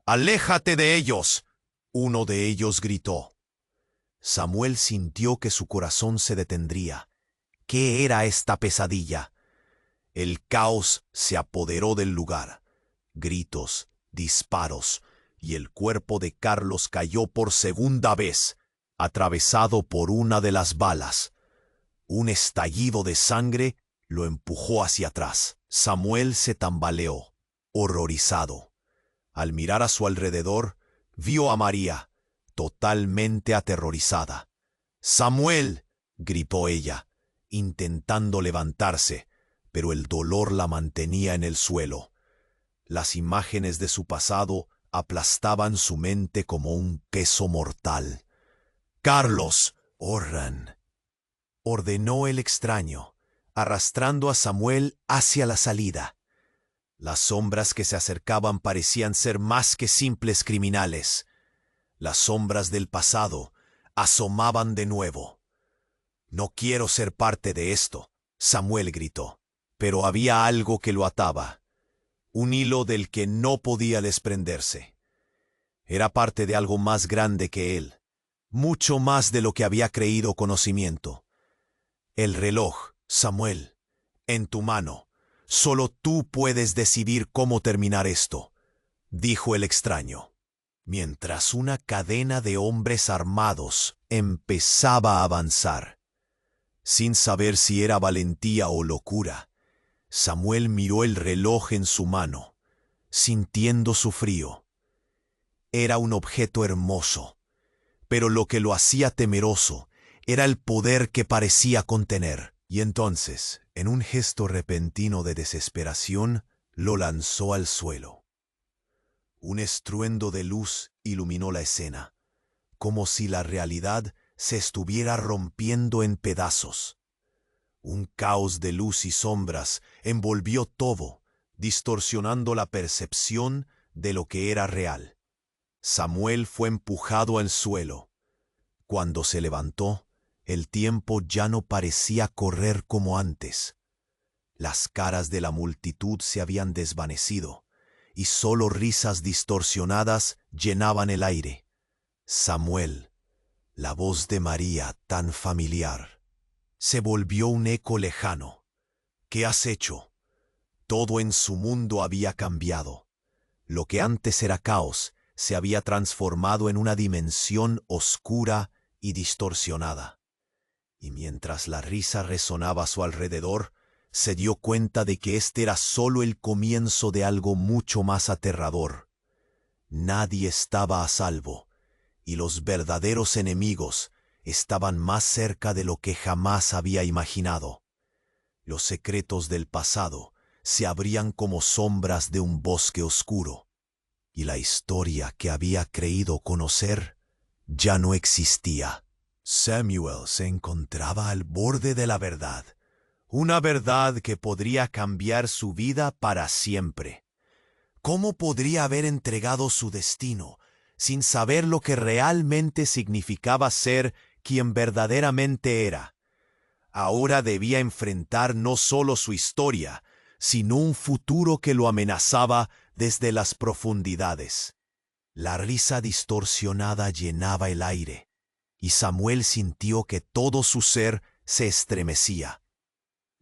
«¡Aléjate de ellos!», uno de ellos gritó. Samuel sintió que su corazón se detendría. ¿Qué era esta pesadilla? El caos se apoderó del lugar. Gritos, disparos, y el cuerpo de Carlos cayó por segunda vez, atravesado por una de las balas. Un estallido de sangre lo empujó hacia atrás. Samuel se tambaleó, horrorizado. Al mirar a su alrededor, vio a María, totalmente aterrorizada. «¡Samuel!», gritó ella, intentando levantarse, pero el dolor la mantenía en el suelo. Las imágenes de su pasado aplastaban su mente como un peso mortal. «¡Carlos! ¡Orran!», ordenó el extraño, arrastrando a Samuel hacia la salida. Las sombras que se acercaban parecían ser más que simples criminales. Las sombras del pasado asomaban de nuevo. «No quiero ser parte de esto», Samuel gritó, pero había algo que lo ataba, un hilo del que no podía desprenderse. Era parte de algo más grande que él, mucho más de lo que había creído conocimiento. El reloj, Samuel, en tu mano. Solo tú puedes decidir cómo terminar esto, dijo el extraño. Mientras una cadena de hombres armados empezaba a avanzar. Sin saber si era valentía o locura, Samuel miró el reloj en su mano, sintiendo su frío. Era un objeto hermoso, pero lo que lo hacía temeroso era el poder que parecía contener. Y entonces, en un gesto repentino de desesperación, lo lanzó al suelo. Un estruendo de luz iluminó la escena, como si la realidad se estuviera rompiendo en pedazos. Un caos de luz y sombras envolvió todo, distorsionando la percepción de lo que era real. Samuel fue empujado al suelo. Cuando se levantó, el tiempo ya no parecía correr como antes. Las caras de la multitud se habían desvanecido, y solo risas distorsionadas llenaban el aire. Samuel, la voz de María tan familiar, se volvió un eco lejano. ¿Qué has hecho? Todo en su mundo había cambiado. Lo que antes era caos se había transformado en una dimensión oscura y distorsionada. Y mientras la risa resonaba a su alrededor, se dio cuenta de que este era solo el comienzo de algo mucho más aterrador. Nadie estaba a salvo, y los verdaderos enemigos estaban más cerca de lo que jamás había imaginado. Los secretos del pasado se abrían como sombras de un bosque oscuro, y la historia que había creído conocer ya no existía. Samuel se encontraba al borde de la verdad, una verdad que podría cambiar su vida para siempre. ¿Cómo podría haber entregado su destino sin saber lo que realmente significaba ser quien verdaderamente era? Ahora debía enfrentar no solo su historia, sino un futuro que lo amenazaba desde las profundidades. La risa distorsionada llenaba el aire, y Samuel sintió que todo su ser se estremecía.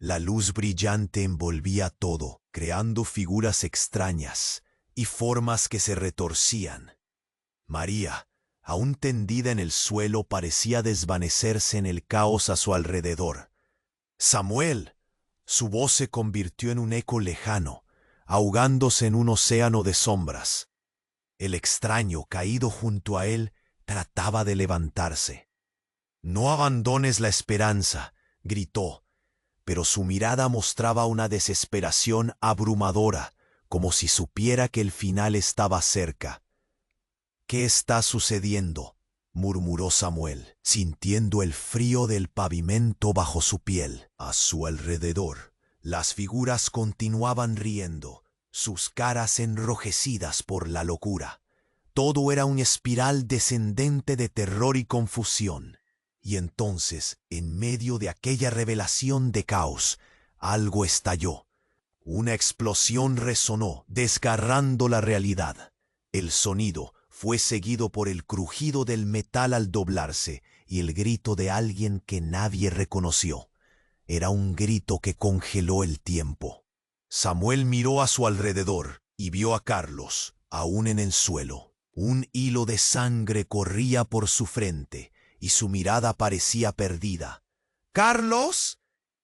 La luz brillante envolvía todo, creando figuras extrañas y formas que se retorcían. María, aún tendida en el suelo, parecía desvanecerse en el caos a su alrededor. ¡Samuel! Su voz se convirtió en un eco lejano, ahogándose en un océano de sombras. El extraño, caído junto a él, trataba de levantarse. «No abandones la esperanza», gritó, pero su mirada mostraba una desesperación abrumadora, como si supiera que el final estaba cerca. «¿Qué está sucediendo?», murmuró Samuel, sintiendo el frío del pavimento bajo su piel. A su alrededor, las figuras continuaban riendo, sus caras enrojecidas por la locura. Todo era una espiral descendente de terror y confusión. Y entonces, en medio de aquella revelación de caos, algo estalló. Una explosión resonó, desgarrando la realidad. El sonido fue seguido por el crujido del metal al doblarse y el grito de alguien que nadie reconoció. Era un grito que congeló el tiempo. Samuel miró a su alrededor y vio a Carlos, aún en el suelo. Un hilo de sangre corría por su frente y su mirada parecía perdida. «¡Carlos!»,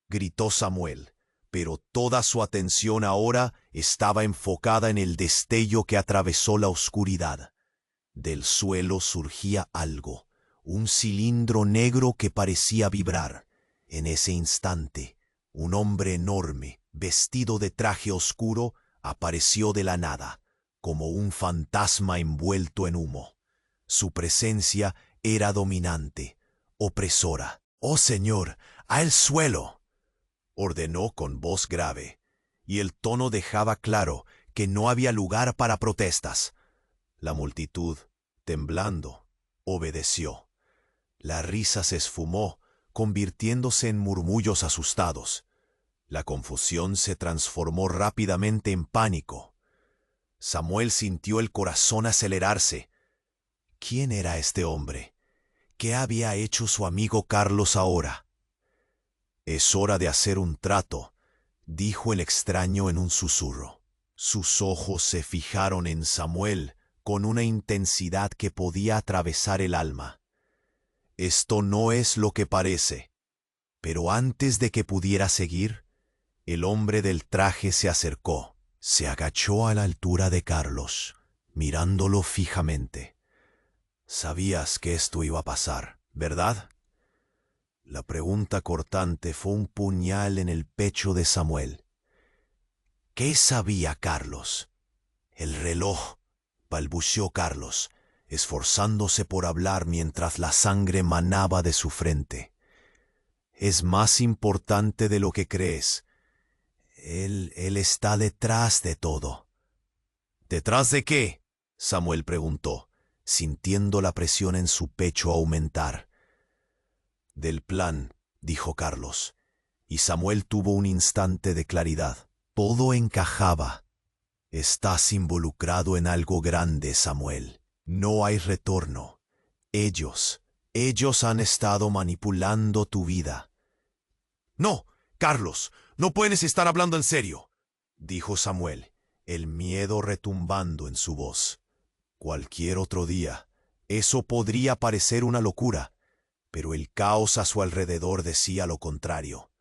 gritó Samuel, pero toda su atención ahora estaba enfocada en el destello que atravesó la oscuridad. Del suelo surgía algo, un cilindro negro que parecía vibrar. En ese instante, un hombre enorme, vestido de traje oscuro, apareció de la nada, como un fantasma envuelto en humo. Su presencia era dominante, opresora. «¡Oh, Señor, al suelo!», ordenó con voz grave, y el tono dejaba claro que no había lugar para protestas. La multitud, temblando, obedeció. La risa se esfumó, convirtiéndose en murmullos asustados. La confusión se transformó rápidamente en pánico. Samuel sintió el corazón acelerarse. ¿Quién era este hombre? ¿Qué había hecho su amigo Carlos ahora? «Es hora de hacer un trato», dijo el extraño en un susurro. Sus ojos se fijaron en Samuel con una intensidad que podía atravesar el alma. «Esto no es lo que parece». Pero antes de que pudiera seguir, el hombre del traje se acercó. Se agachó a la altura de Carlos, mirándolo fijamente. «Sabías que esto iba a pasar, ¿verdad?». La pregunta cortante fue un puñal en el pecho de Samuel. ¿Qué sabía Carlos? «El reloj», balbuceó Carlos, esforzándose por hablar mientras la sangre manaba de su frente. «Es más importante de lo que crees. Él está detrás de todo». «¿Detrás de qué?», Samuel preguntó, sintiendo la presión en su pecho aumentar. «Del plan», dijo Carlos, Y Samuel tuvo un instante de claridad. Todo encajaba. Estás involucrado en algo grande, Samuel. No hay retorno. Ellos han estado manipulando tu vida. No, Carlos, no puedes estar hablando en serio, dijo Samuel, el miedo retumbando en su voz. Cualquier otro día, eso podría parecer una locura, pero el caos a su alrededor decía lo contrario.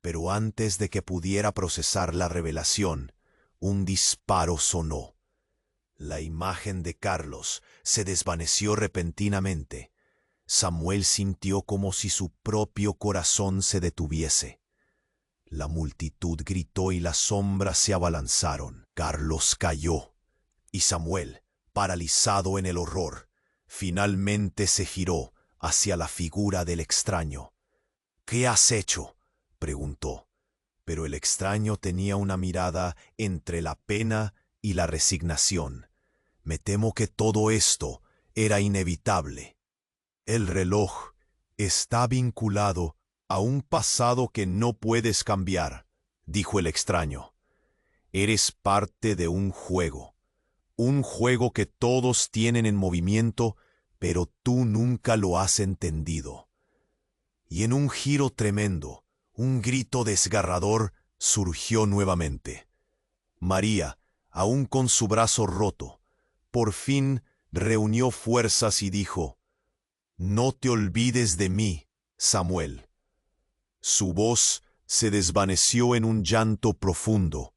Pero antes de que pudiera procesar la revelación, un disparo sonó. La imagen de Carlos se desvaneció repentinamente. Samuel sintió como si su propio corazón se detuviese. La multitud gritó y las sombras se abalanzaron. Carlos cayó, y Samuel, paralizado en el horror, finalmente se giró hacia la figura del extraño. «¿Qué has hecho?», preguntó, pero el extraño tenía una mirada entre la pena y la resignación. «Me temo que todo esto era inevitable. El reloj está vinculado a un pasado que no puedes cambiar», dijo el extraño. «Eres parte de un juego que todos tienen en movimiento, pero tú nunca lo has entendido». Y en un giro tremendo, un grito desgarrador surgió nuevamente. María, aún con su brazo roto, por fin reunió fuerzas y dijo: «No te olvides de mí, Samuel». Su voz se desvaneció en un llanto profundo,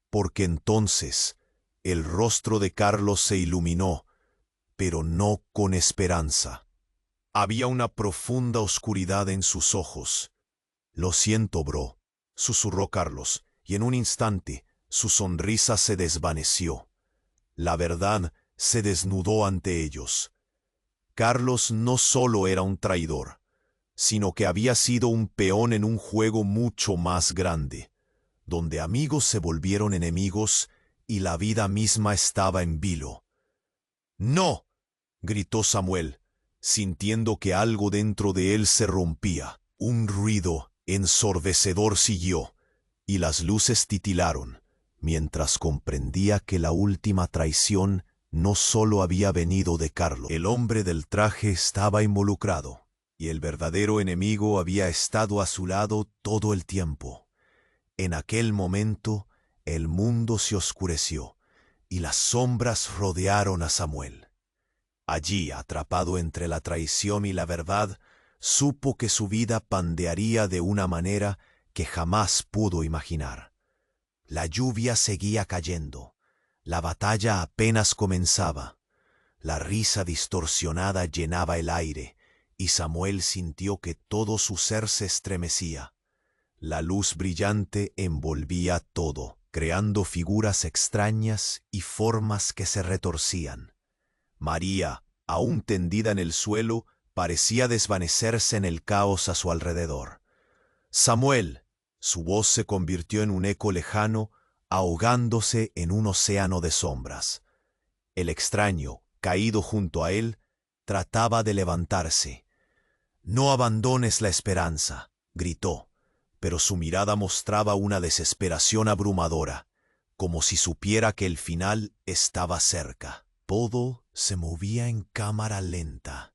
porque entonces el rostro de Carlos se iluminó, pero no con esperanza. Había una profunda oscuridad en sus ojos. «Lo siento, bro», susurró Carlos, y en un instante su sonrisa se desvaneció. La verdad se desnudó ante ellos. Carlos no solo era un traidor, sino que había sido un peón en un juego mucho más grande, donde amigos se volvieron enemigos y la vida misma estaba en vilo. «¡No!», gritó Samuel, sintiendo que algo dentro de él se rompía. Un ruido ensordecedor siguió, y las luces titilaron, mientras comprendía que la última traición no solo había venido de Carlos. El hombre del traje estaba involucrado, y el verdadero enemigo había estado a su lado todo el tiempo. En aquel momento, el mundo se oscureció, y las sombras rodearon a Samuel. Allí, atrapado entre la traición y la verdad, supo que su vida pandearía de una manera que jamás pudo imaginar. La lluvia seguía cayendo, la batalla apenas comenzaba, la risa distorsionada llenaba el aire, y Samuel sintió que todo su ser se estremecía. La luz brillante envolvía todo, creando figuras extrañas y formas que se retorcían. María, aún tendida en el suelo, parecía desvanecerse en el caos a su alrededor. «Samuel», su voz se convirtió en un eco lejano, ahogándose en un océano de sombras. El extraño, caído junto a él, trataba de levantarse. «No abandones la esperanza», gritó, pero su mirada mostraba una desesperación abrumadora, como si supiera que el final estaba cerca. Todo se movía en cámara lenta.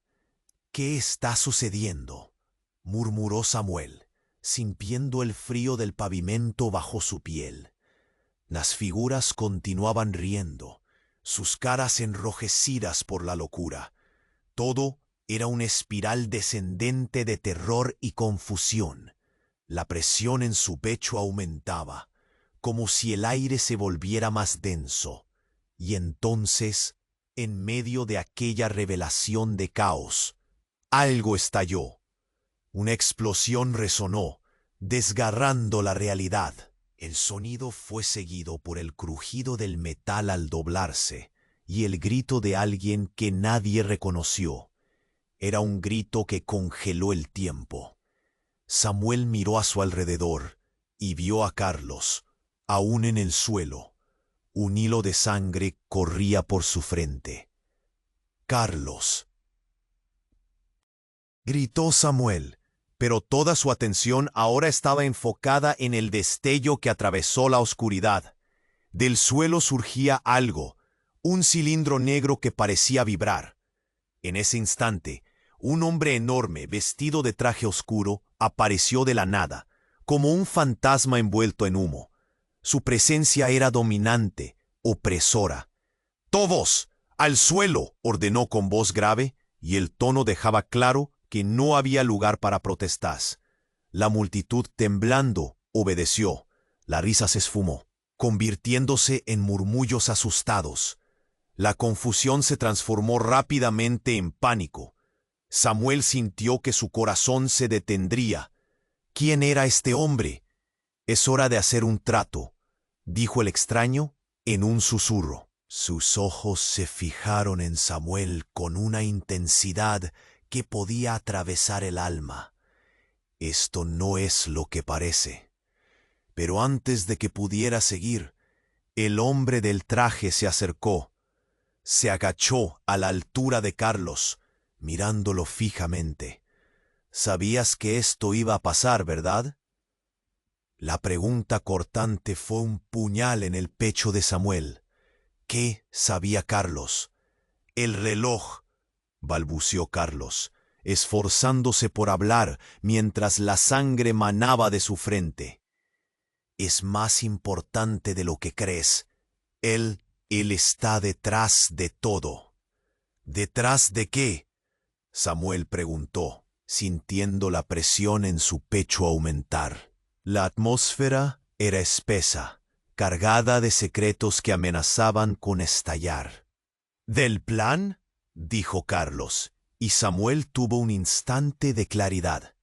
«¿Qué está sucediendo?», murmuró Samuel, sintiendo el frío del pavimento bajo su piel. Las figuras continuaban riendo, sus caras enrojecidas por la locura. Todo era una espiral descendente de terror y confusión. La presión en su pecho aumentaba, como si el aire se volviera más denso. Y entonces, en medio de aquella revelación de caos, algo estalló. Una explosión resonó, desgarrando la realidad. El sonido fue seguido por el crujido del metal al doblarse y el grito de alguien que nadie reconoció. Era un grito que congeló el tiempo. Samuel miró a su alrededor y vio a Carlos, aún en el suelo. Un hilo de sangre corría por su frente. «¡Carlos!», gritó Samuel, pero toda su atención ahora estaba enfocada en el destello que atravesó la oscuridad. Del suelo surgía algo, un cilindro negro que parecía vibrar. En ese instante, un hombre enorme, vestido de traje oscuro, apareció de la nada, como un fantasma envuelto en humo. Su presencia era dominante, opresora. «¡Todos! ¡Al suelo!», ordenó con voz grave, y el tono dejaba claro que no había lugar para protestas. La multitud, temblando, obedeció. La risa se esfumó, convirtiéndose en murmullos asustados. La confusión se transformó rápidamente en pánico. Samuel sintió que su corazón se detendría. ¿Quién era este hombre? «Es hora de hacer un trato», dijo el extraño en un susurro. Sus ojos se fijaron en Samuel con una intensidad que podía atravesar el alma. «Esto no es lo que parece». Pero antes de que pudiera seguir, el hombre del traje se acercó. Se agachó a la altura de Carlos, mirándolo fijamente. «Sabías que esto iba a pasar, ¿verdad?». La pregunta cortante fue un puñal en el pecho de Samuel. ¿Qué sabía Carlos? «El reloj», balbuceó Carlos, esforzándose por hablar mientras la sangre manaba de su frente. «Es más importante de lo que crees. Él está detrás de todo». «¿Detrás de qué?», Samuel preguntó, sintiendo la presión en su pecho aumentar. La atmósfera era espesa, cargada de secretos que amenazaban con estallar. «¿Del plan?», dijo Carlos, y Samuel tuvo un instante de claridad.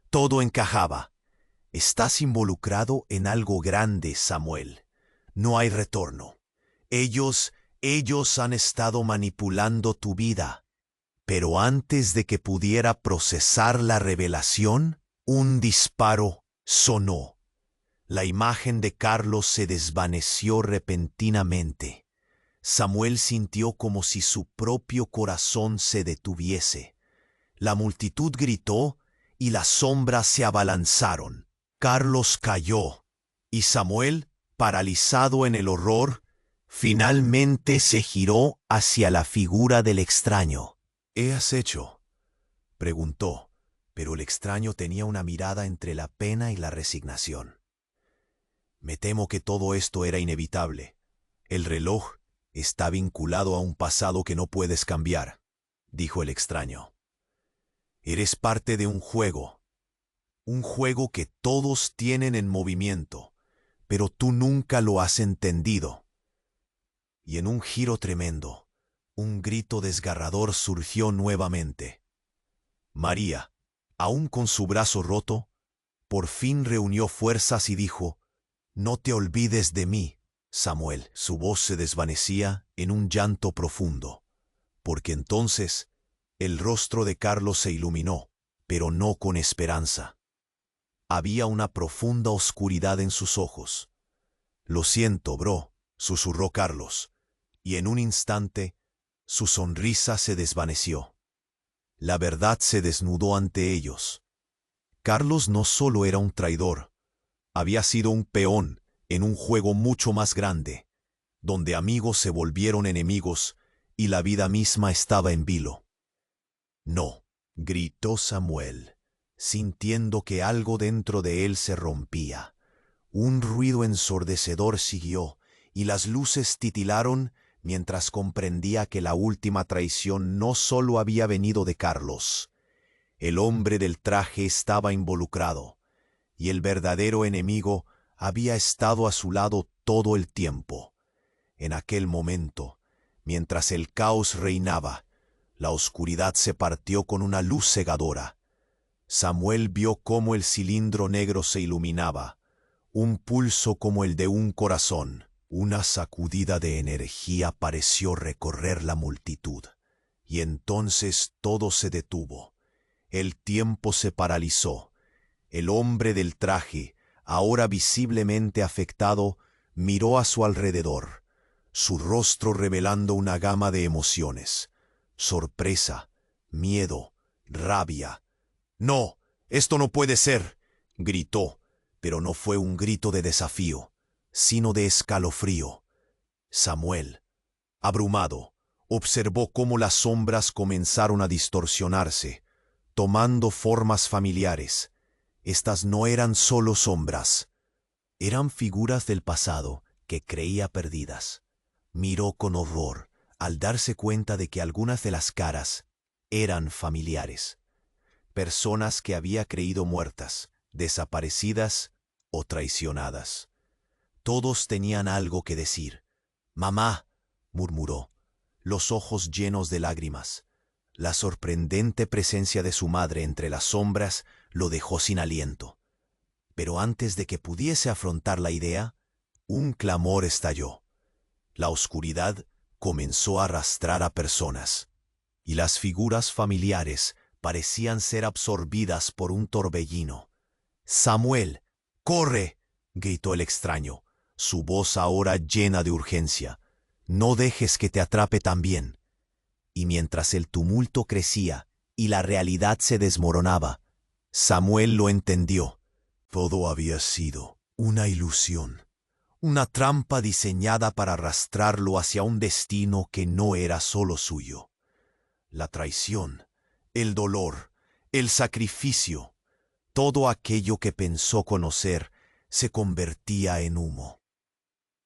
Todo encajaba. «Estás involucrado en algo grande, Samuel. No hay retorno. Ellos han estado manipulando tu vida». Pero antes de que pudiera procesar la revelación, un disparo sonó. La imagen de Carlos se desvaneció repentinamente. Samuel sintió como si su propio corazón se detuviese. La multitud gritó y las sombras se abalanzaron. Carlos cayó, y Samuel, paralizado en el horror, finalmente se giró hacia la figura del extraño. «¿Qué has hecho?», preguntó, pero el extraño tenía una mirada entre la pena y la resignación. «Me temo que todo esto era inevitable. El reloj está vinculado a un pasado que no puedes cambiar», dijo el extraño. «Eres parte de un juego que todos tienen en movimiento, pero tú nunca lo has entendido». Y en un giro tremendo, un grito desgarrador surgió nuevamente. María, aún con su brazo roto, por fin reunió fuerzas y dijo: «No te olvides de mí, Samuel». Su voz se desvanecía en un llanto profundo, porque entonces el rostro de Carlos se iluminó, pero no con esperanza. Había una profunda oscuridad en sus ojos. «Lo siento, bro», susurró Carlos, y en un instante su sonrisa se desvaneció. La verdad se desnudó ante ellos. Carlos no solo era un traidor, había sido un peón en un juego mucho más grande, donde amigos se volvieron enemigos y la vida misma estaba en vilo. «No», gritó Samuel, sintiendo que algo dentro de él se rompía. Un ruido ensordecedor siguió, y las luces titilaron mientras comprendía que la última traición no solo había venido de Carlos. El hombre del traje estaba involucrado, y el verdadero enemigo había estado a su lado todo el tiempo. En aquel momento, mientras el caos reinaba, la oscuridad se partió con una luz cegadora. Samuel vio cómo el cilindro negro se iluminaba, un pulso como el de un corazón. Una sacudida de energía pareció recorrer la multitud, y entonces todo se detuvo. El tiempo se paralizó. El hombre del traje, ahora visiblemente afectado, miró a su alrededor, su rostro revelando una gama de emociones: sorpresa, miedo, rabia. «No, «Esto no puede ser», gritó, pero no fue un grito de desafío, sino de escalofrío. Samuel, abrumado, observó cómo las sombras comenzaron a distorsionarse, tomando formas familiares. Estas no eran solo sombras, eran figuras del pasado que creía perdidas. Miró con horror al darse cuenta de que algunas de las caras eran familiares. Personas que había creído muertas, desaparecidas o traicionadas. Todos tenían algo que decir. «Mamá», murmuró, los ojos llenos de lágrimas. La sorprendente presencia de su madre entre las sombras lo dejó sin aliento. Pero antes de que pudiese afrontar la idea, un clamor estalló. La oscuridad comenzó a arrastrar a personas, y las figuras familiares parecían ser absorbidas por un torbellino. «Samuel, corre», gritó el extraño, su voz ahora llena de urgencia. «No dejes que te atrape también». Y mientras el tumulto crecía y la realidad se desmoronaba, Samuel lo entendió. Todo había sido una ilusión, una trampa diseñada para arrastrarlo hacia un destino que no era solo suyo. La traición, el dolor, el sacrificio, todo aquello que pensó conocer se convertía en humo.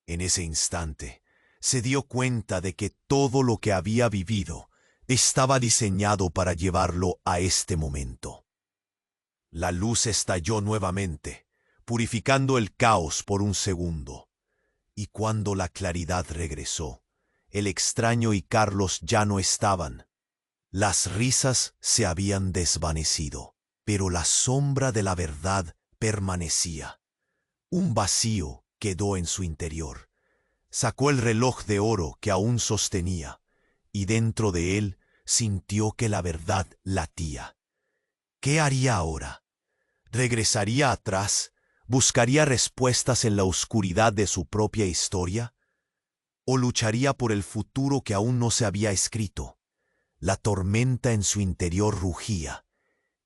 En ese instante, se dio cuenta de que todo lo que había vivido estaba diseñado para llevarlo a este momento. La luz estalló nuevamente, purificando el caos por un segundo. Y cuando la claridad regresó, el extraño y Carlos ya no estaban. Las risas se habían desvanecido, pero la sombra de la verdad permanecía. Un vacío quedó en su interior. Sacó el reloj de oro que aún sostenía, y dentro de él sintió que la verdad latía. ¿Qué haría ahora? ¿Regresaría atrás? ¿Buscaría respuestas en la oscuridad de su propia historia? ¿O lucharía por el futuro que aún no se había escrito? La tormenta en su interior rugía,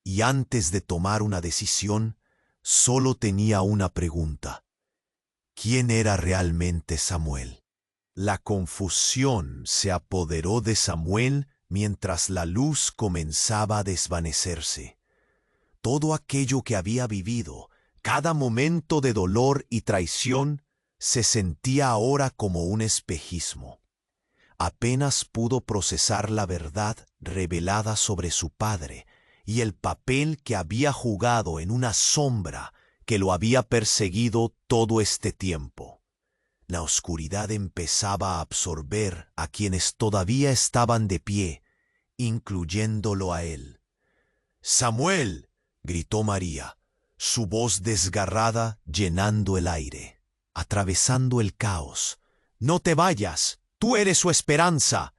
y antes de tomar una decisión, solo tenía una pregunta. ¿Quién era realmente Samuel? La confusión se apoderó de Samuel mientras la luz comenzaba a desvanecerse. Todo aquello que había vivido, cada momento de dolor y traición, se sentía ahora como un espejismo. Apenas pudo procesar la verdad revelada sobre su padre y el papel que había jugado en una sombra que lo había perseguido todo este tiempo. La oscuridad empezaba a absorber a quienes todavía estaban de pie, incluyéndolo a él. «¡Samuel!», gritó María, su voz desgarrada llenando el aire, atravesando el caos. «¡No te vayas! ¡Tú eres su esperanza!».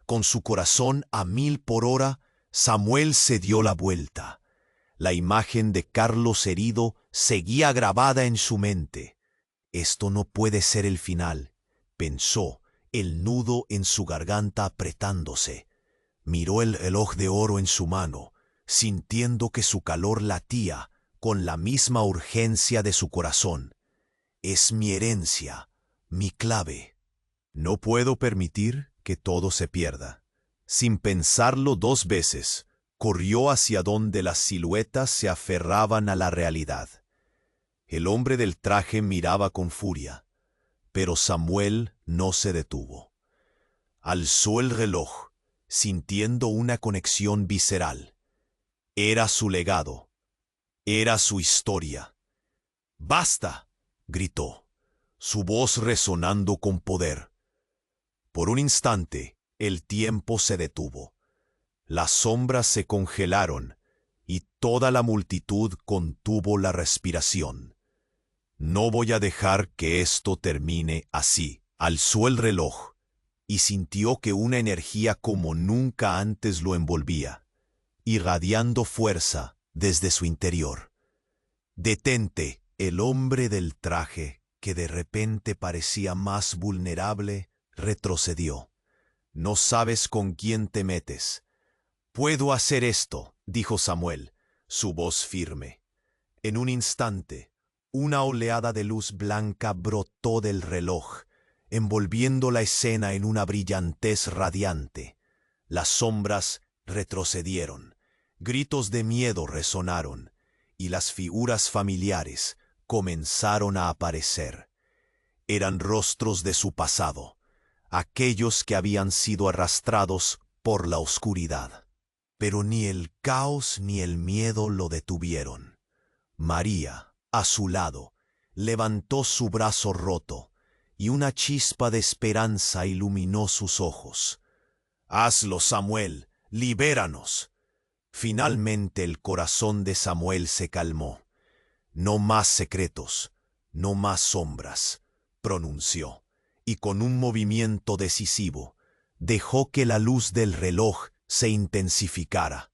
Con su corazón a 1000 por hora, Samuel se dio la vuelta. La imagen de Carlos herido seguía grabada en su mente. «Esto no puede ser el final», pensó, el nudo en su garganta apretándose. Miró el reloj de oro en su mano, sintiendo que su calor latía con la misma urgencia de su corazón. «Es mi herencia, mi clave. No puedo permitir que todo se pierda». Sin pensarlo 2 veces, corrió hacia donde las siluetas se aferraban a la realidad. El hombre del traje miraba con furia, pero Samuel no se detuvo. Alzó el reloj, sintiendo una conexión visceral. Era su legado, era su historia. «¡Basta!», gritó, su voz resonando con poder. Por un instante, el tiempo se detuvo. Las sombras se congelaron y toda la multitud contuvo la respiración. «No voy a dejar que esto termine así». Alzó el reloj y sintió que una energía como nunca antes lo envolvía, irradiando fuerza desde su interior. «Detente». El hombre del traje, que de repente parecía más vulnerable, retrocedió. «No sabes con quién te metes». «Puedo hacer esto», dijo Samuel, su voz firme. En un instante, una oleada de luz blanca brotó del reloj, envolviendo la escena en una brillantez radiante. Las sombras retrocedieron, gritos de miedo resonaron, y las figuras familiares comenzaron a aparecer. Eran rostros de su pasado, aquellos que habían sido arrastrados por la oscuridad. Pero ni el caos ni el miedo lo detuvieron. María, a su lado, levantó su brazo roto, y una chispa de esperanza iluminó sus ojos. «Hazlo, Samuel, libéranos». Finalmente el corazón de Samuel se calmó. «No más secretos, no más sombras», pronunció, y con un movimiento decisivo, dejó que la luz del reloj se intensificara.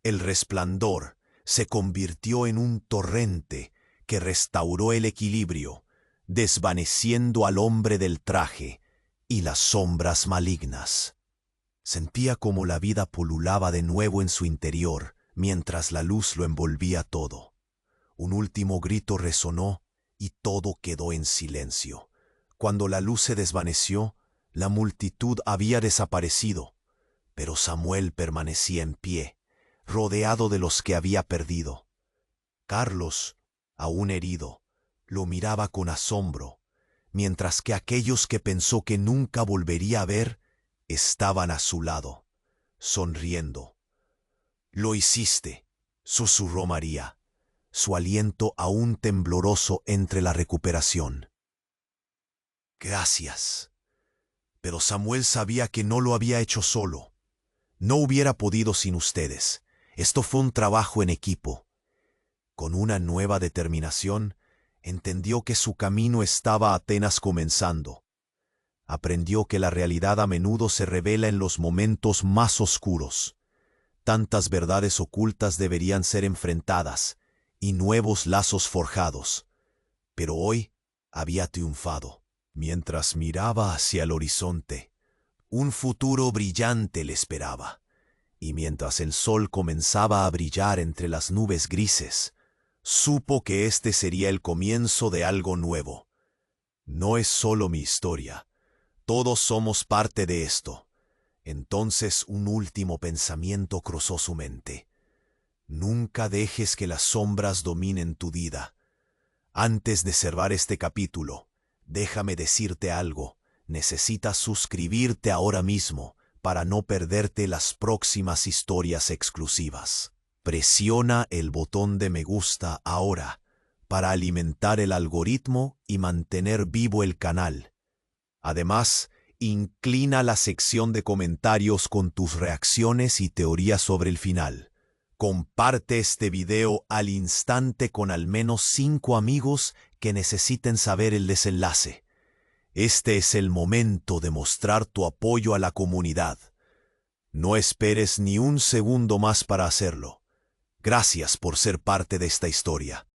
El resplandor se convirtió en un torrente que restauró el equilibrio, desvaneciendo al hombre del traje y las sombras malignas. Sentía como la vida pululaba de nuevo en su interior, mientras la luz lo envolvía todo. Un último grito resonó y todo quedó en silencio. Cuando la luz se desvaneció, la multitud había desaparecido, pero Samuel permanecía en pie, rodeado de los que había perdido. Carlos, aún herido, lo miraba con asombro, mientras que aquellos que pensó que nunca volvería a ver estaban a su lado, sonriendo. «Lo hiciste», susurró María, su aliento aún tembloroso entre la recuperación. «Gracias». Pero Samuel sabía que no lo había hecho solo. No hubiera podido sin ustedes. Esto fue un trabajo en equipo. Con una nueva determinación, entendió que su camino estaba apenas comenzando. Aprendió que la realidad a menudo se revela en los momentos más oscuros. Tantas verdades ocultas deberían ser enfrentadas y nuevos lazos forjados. Pero hoy había triunfado. Mientras miraba hacia el horizonte, un futuro brillante le esperaba. Y mientras el sol comenzaba a brillar entre las nubes grises, supo que este sería el comienzo de algo nuevo. No es solo mi historia. Todos somos parte de esto. Entonces un último pensamiento cruzó su mente. Nunca dejes que las sombras dominen tu vida. Antes de cerrar este capítulo, déjame decirte algo. Necesitas suscribirte ahora mismo para no perderte las próximas historias exclusivas. Presiona el botón de me gusta ahora para alimentar el algoritmo y mantener vivo el canal. Además, inclina la sección de comentarios con tus reacciones y teorías sobre el final. Comparte este video al instante con al menos 5 amigos que necesiten saber el desenlace. Este es el momento de mostrar tu apoyo a la comunidad. No esperes ni un segundo más para hacerlo. Gracias por ser parte de esta historia.